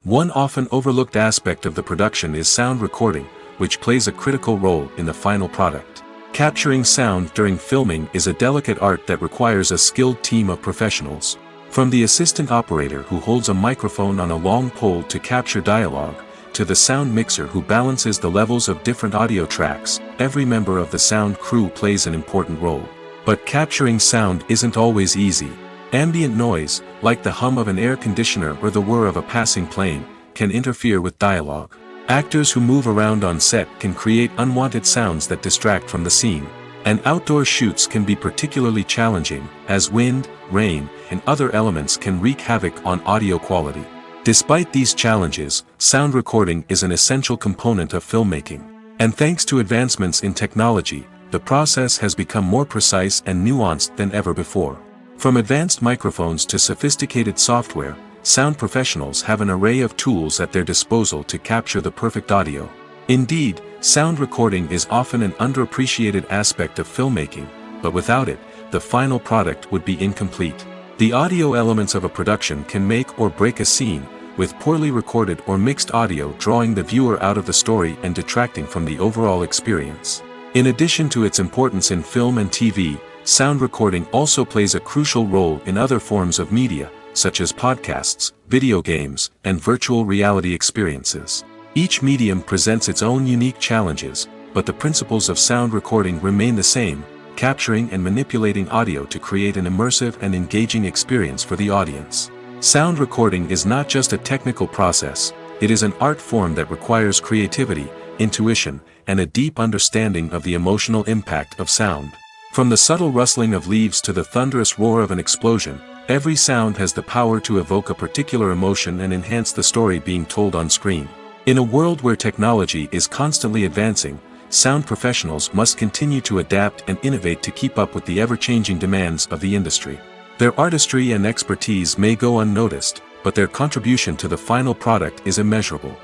S1: One often overlooked aspect of the production is sound recording, which plays a critical role in the final product. Capturing sound during filming is a delicate art that requires a skilled team of professionals. From the assistant operator who holds a microphone on a long pole to capture dialogue, to the sound mixer who balances the levels of different audio tracks, every member of the sound crew plays an important role. But capturing sound isn't always easy. Ambient noise, like the hum of an air conditioner or the whir of a passing plane, can interfere with dialogue. Actors who move around on set can create unwanted sounds that distract from the scene. And outdoor shoots can be particularly challenging, as wind, rain, and other elements can wreak havoc on audio quality. Despite these challenges, sound recording is an essential component of filmmaking. And thanks to advancements in technology, the process has become more precise and nuanced than ever before. From advanced microphones to sophisticated software, sound professionals have an array of tools at their disposal to capture the perfect audio. Indeed, sound recording is often an underappreciated aspect of filmmaking, but without it, the final product would be incomplete. The audio elements of a production can make or break a scene, with poorly recorded or mixed audio drawing the viewer out of the story and detracting from the overall experience. In addition to its importance in film and TV, sound recording also plays a crucial role in other forms of media, such as podcasts, video games, and virtual reality experiences. Each medium presents its own unique challenges, but the principles of sound recording remain the same, capturing and manipulating audio to create an immersive and engaging experience for the audience. Sound recording is not just a technical process, it is an art form that requires creativity, intuition, and a deep understanding of the emotional impact of sound. From the subtle rustling of leaves to the thunderous roar of an explosion, every sound has the power to evoke a particular emotion and enhance the story being told on screen. In a world where technology is constantly advancing, sound professionals must continue to adapt and innovate to keep up with the ever-changing demands of the industry. Their artistry and expertise may go unnoticed, but their contribution to the final product is immeasurable.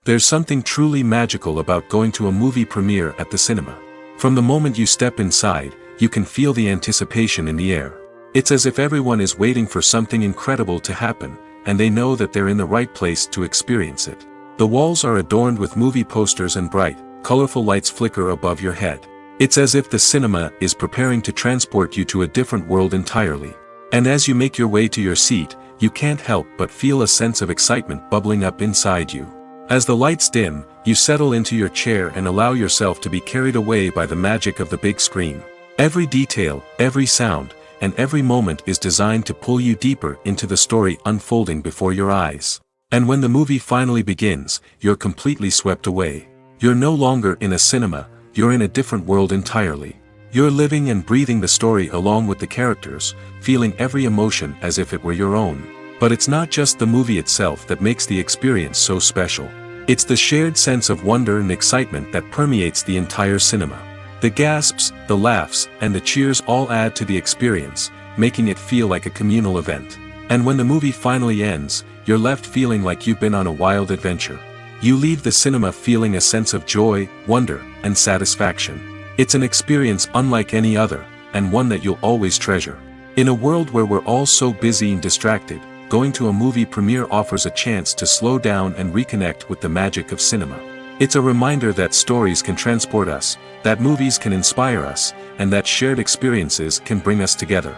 S1: There's something truly magical about going to a movie premiere at the cinema. From the moment you step inside, you can feel the anticipation in the air. It's as if everyone is waiting for something incredible to happen, and they know that they're in the right place to experience it. The walls are adorned with movie posters and bright, colorful lights flicker above your head. It's as if the cinema is preparing to transport you to a different world entirely. And as you make your way to your seat, you can't help but feel a sense of excitement bubbling up inside you. As the lights dim, you settle into your chair and allow yourself to be carried away by the magic of the big screen. Every detail, every sound, and every moment is designed to pull you deeper into the story unfolding before your eyes. And when the movie finally begins, you're completely swept away. You're no longer in a cinema, you're in a different world entirely. You're living and breathing the story along with the characters, feeling every emotion as if it were your own. But it's not just the movie itself that makes the experience so special. It's the shared sense of wonder and excitement that permeates the entire cinema. The gasps, the laughs, and the cheers all add to the experience, making it feel like a communal event. And when the movie finally ends, you're left feeling like you've been on a wild adventure. You leave the cinema feeling a sense of joy, wonder, and satisfaction. It's an experience unlike any other, and one that you'll always treasure. In a world where we're all so busy and distracted, going to a movie premiere offers a chance to slow down and reconnect with the magic of cinema. It's a reminder that stories can transport us, that movies can inspire us, and that shared experiences can bring us together.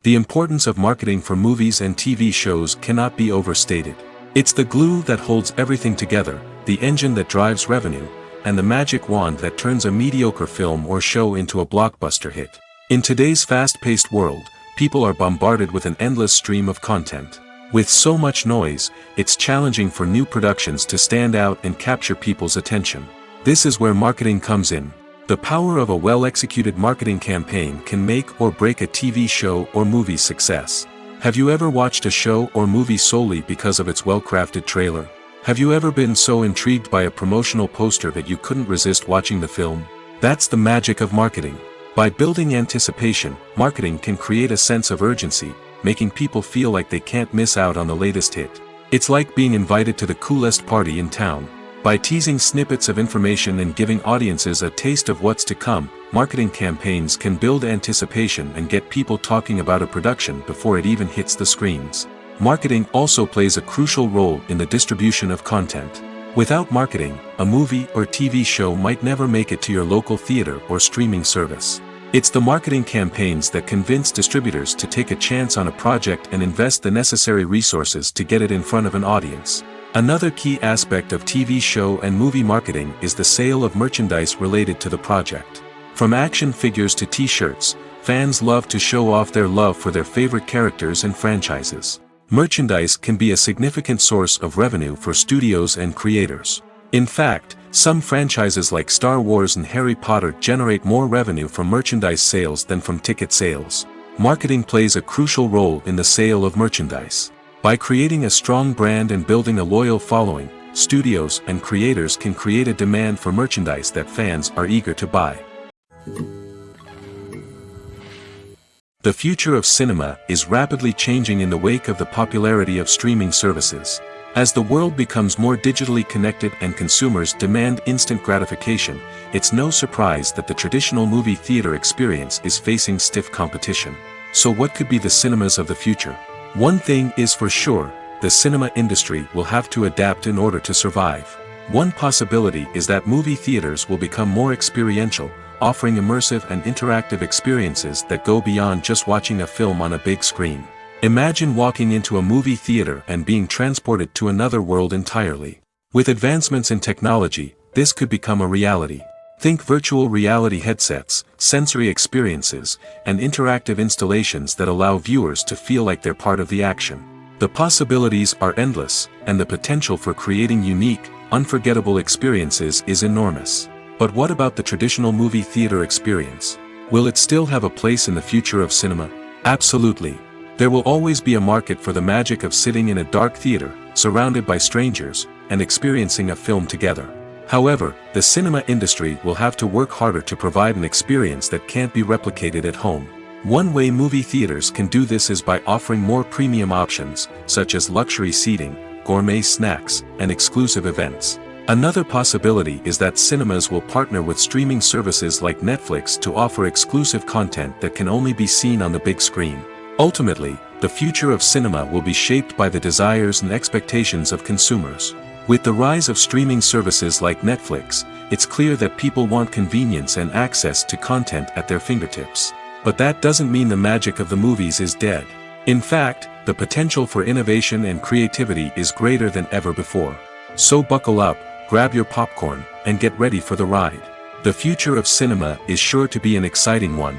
S1: The importance of marketing for movies and TV shows cannot be overstated. It's the glue that holds everything together, the engine that drives revenue, and the magic wand that turns a mediocre film or show into a blockbuster hit. In today's fast-paced world, people are bombarded with an endless stream of content. With so much noise, it's challenging for new productions to stand out and capture people's attention. This is where marketing comes in. The power of a well-executed marketing campaign can make or break a TV show or movie's success. Have you ever watched a show or movie solely because of its well-crafted trailer? Have you ever been so intrigued by a promotional poster that you couldn't resist watching the film? That's the magic of marketing. By building anticipation, marketing can create a sense of urgency, making people feel like they can't miss out on the latest hit. It's like being invited to the coolest party in town. By teasing snippets of information and giving audiences a taste of what's to come, marketing campaigns can build anticipation and get people talking about a production before it even hits the screens. Marketing also plays a crucial role in the distribution of content. Without marketing, a movie or TV show might never make it to your local theater or streaming service. It's the marketing campaigns that convince distributors to take a chance on a project and invest the necessary resources to get it in front of an audience. Another key aspect of TV show and movie marketing is the sale of merchandise related to the project. From action figures to t-shirts, fans love to show off their love for their favorite characters and franchises. Merchandise can be a significant source of revenue for studios and creators. In fact, some franchises like Star Wars and Harry Potter generate more revenue from merchandise sales than from ticket sales. Marketing plays a crucial role in the sale of merchandise. By creating a strong brand and building a loyal following, studios and creators can create a demand for merchandise that fans are eager to buy. The future of cinema is rapidly changing in the wake of the popularity of streaming services. As the world becomes more digitally connected and consumers demand instant gratification, it's no surprise that the traditional movie theater experience is facing stiff competition. So what could be the cinemas of the future? One thing is for sure, the cinema industry will have to adapt in order to survive. One possibility is that movie theaters will become more experiential, offering immersive and interactive experiences that go beyond just watching a film on a big screen. Imagine walking into a movie theater and being transported to another world entirely. With advancements in technology, this could become a reality. Think virtual reality headsets, sensory experiences, and interactive installations that allow viewers to feel like they're part of the action. The possibilities are endless, and the potential for creating unique, unforgettable experiences is enormous. But what about the traditional movie theater experience? Will it still have a place in the future of cinema? Absolutely. There will always be a market for the magic of sitting in a dark theater, surrounded by strangers, and experiencing a film together. However, the cinema industry will have to work harder to provide an experience that can't be replicated at home. One way movie theaters can do this is by offering more premium options, such as luxury seating, gourmet snacks, and exclusive events. Another possibility is that cinemas will partner with streaming services like Netflix to offer exclusive content that can only be seen on the big screen. Ultimately, the future of cinema will be shaped by the desires and expectations of consumers. With the rise of streaming services like Netflix, it's clear that people want convenience and access to content at their fingertips. But that doesn't mean the magic of the movies is dead. In fact, the potential for innovation and creativity is greater than ever before. So buckle up, grab your popcorn, and get ready for the ride. The future of cinema is sure to be an exciting one.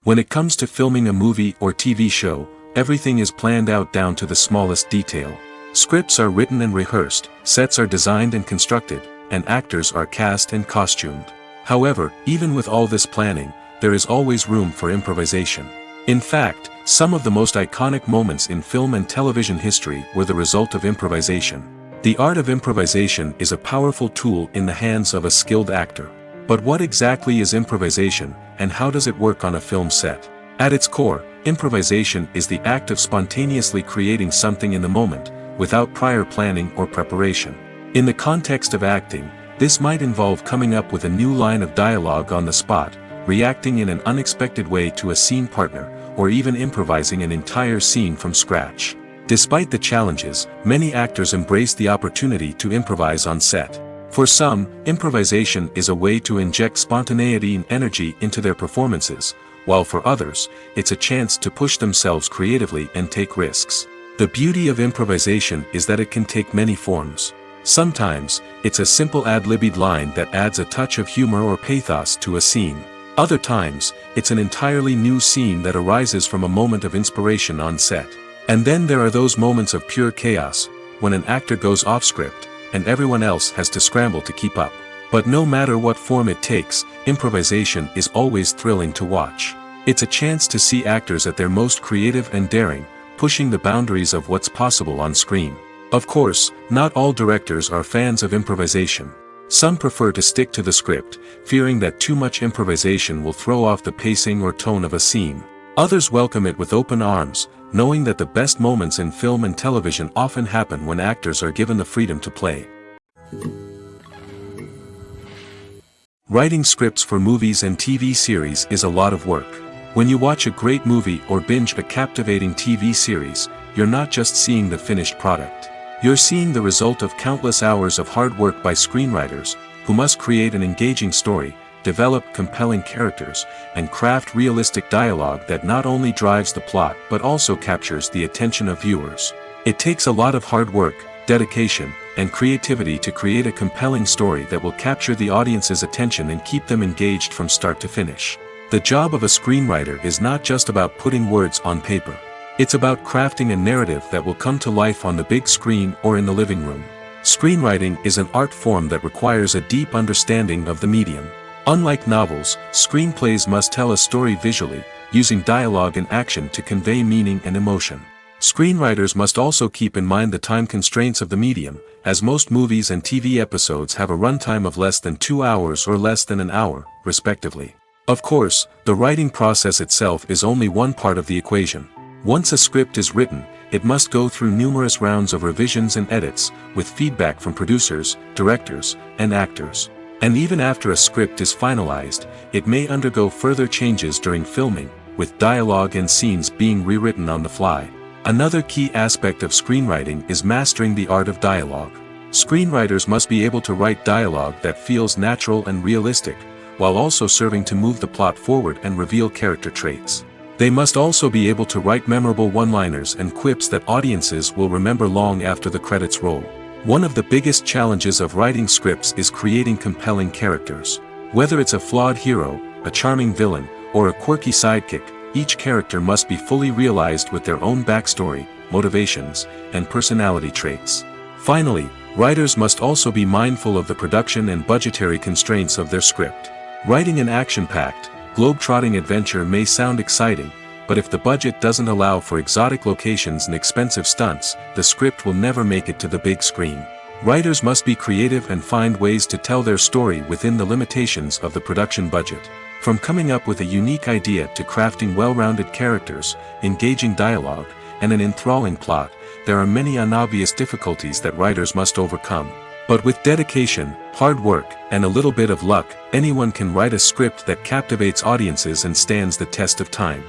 S1: When it comes to filming a movie or TV show, everything is planned out down to the smallest detail. Scripts are written and rehearsed, sets are designed and constructed, and actors are cast and costumed. However, even with all this planning, there is always room for improvisation. In fact, some of the most iconic moments in film and television history were the result of improvisation. The art of improvisation is a powerful tool in the hands of a skilled actor. But what exactly is improvisation, and how does it work on a film set? At its core, improvisation is the act of spontaneously creating something in the moment, without prior planning or preparation. In the context of acting, this might involve coming up with a new line of dialogue on the spot, reacting in an unexpected way to a scene partner, or even improvising an entire scene from scratch. Despite the challenges, many actors embrace the opportunity to improvise on set. For some, improvisation is a way to inject spontaneity and energy into their performances, while for others, it's a chance to push themselves creatively and take risks. The beauty of improvisation is that it can take many forms. Sometimes, it's a simple ad-libbed line that adds a touch of humor or pathos to a scene. Other times, it's an entirely new scene that arises from a moment of inspiration on set. And then there are those moments of pure chaos, when an actor goes off script, and everyone else has to scramble to keep up. But no matter what form it takes, improvisation is always thrilling to watch. It's a chance to see actors at their most creative and daring, pushing the boundaries of what's possible on screen. Of course, not all directors are fans of improvisation. Some prefer to stick to the script, fearing that too much improvisation will throw off the pacing or tone of a scene. Others welcome it with open arms, knowing that the best moments in film and television often happen when actors are given the freedom to play. Writing scripts for movies and TV series is a lot of work. When you watch a great movie or binge a captivating TV series, you're not just seeing the finished product. You're seeing the result of countless hours of hard work by screenwriters, who must create an engaging story, develop compelling characters, and craft realistic dialogue that not only drives the plot but also captures the attention of viewers. It takes a lot of hard work, dedication, and creativity to create a compelling story that will capture the audience's attention and keep them engaged from start to finish. The job of a screenwriter is not just about putting words on paper. It's about crafting a narrative that will come to life on the big screen or in the living room. Screenwriting is an art form that requires a deep understanding of the medium. Unlike novels, screenplays must tell a story visually, using dialogue and action to convey meaning and emotion. Screenwriters must also keep in mind the time constraints of the medium, as most movies and TV episodes have a runtime of less than 2 hours or less than an hour, respectively. Of course, the writing process itself is only one part of the equation. Once a script is written, it must go through numerous rounds of revisions and edits, with feedback from producers, directors, and actors. And even after a script is finalized, it may undergo further changes during filming, with dialogue and scenes being rewritten on the fly. Another key aspect of screenwriting is mastering the art of dialogue. Screenwriters must be able to write dialogue that feels natural and realistic, while also serving to move the plot forward and reveal character traits. They must also be able to write memorable one-liners and quips that audiences will remember long after the credits roll. One of the biggest challenges of writing scripts is creating compelling characters. Whether it's a flawed hero, a charming villain, or a quirky sidekick, each character must be fully realized with their own backstory, motivations, and personality traits. Finally, writers must also be mindful of the production and budgetary constraints of their script. Writing an action-packed, globe-trotting adventure may sound exciting, but if the budget doesn't allow for exotic locations and expensive stunts, the script will never make it to the big screen. Writers must be creative and find ways to tell their story within the limitations of the production budget. From coming up with a unique idea to crafting well-rounded characters, engaging dialogue, and an enthralling plot, there are many unobvious difficulties that writers must overcome. But with dedication, hard work, and a little bit of luck, anyone can write a script that captivates audiences and stands the test of time.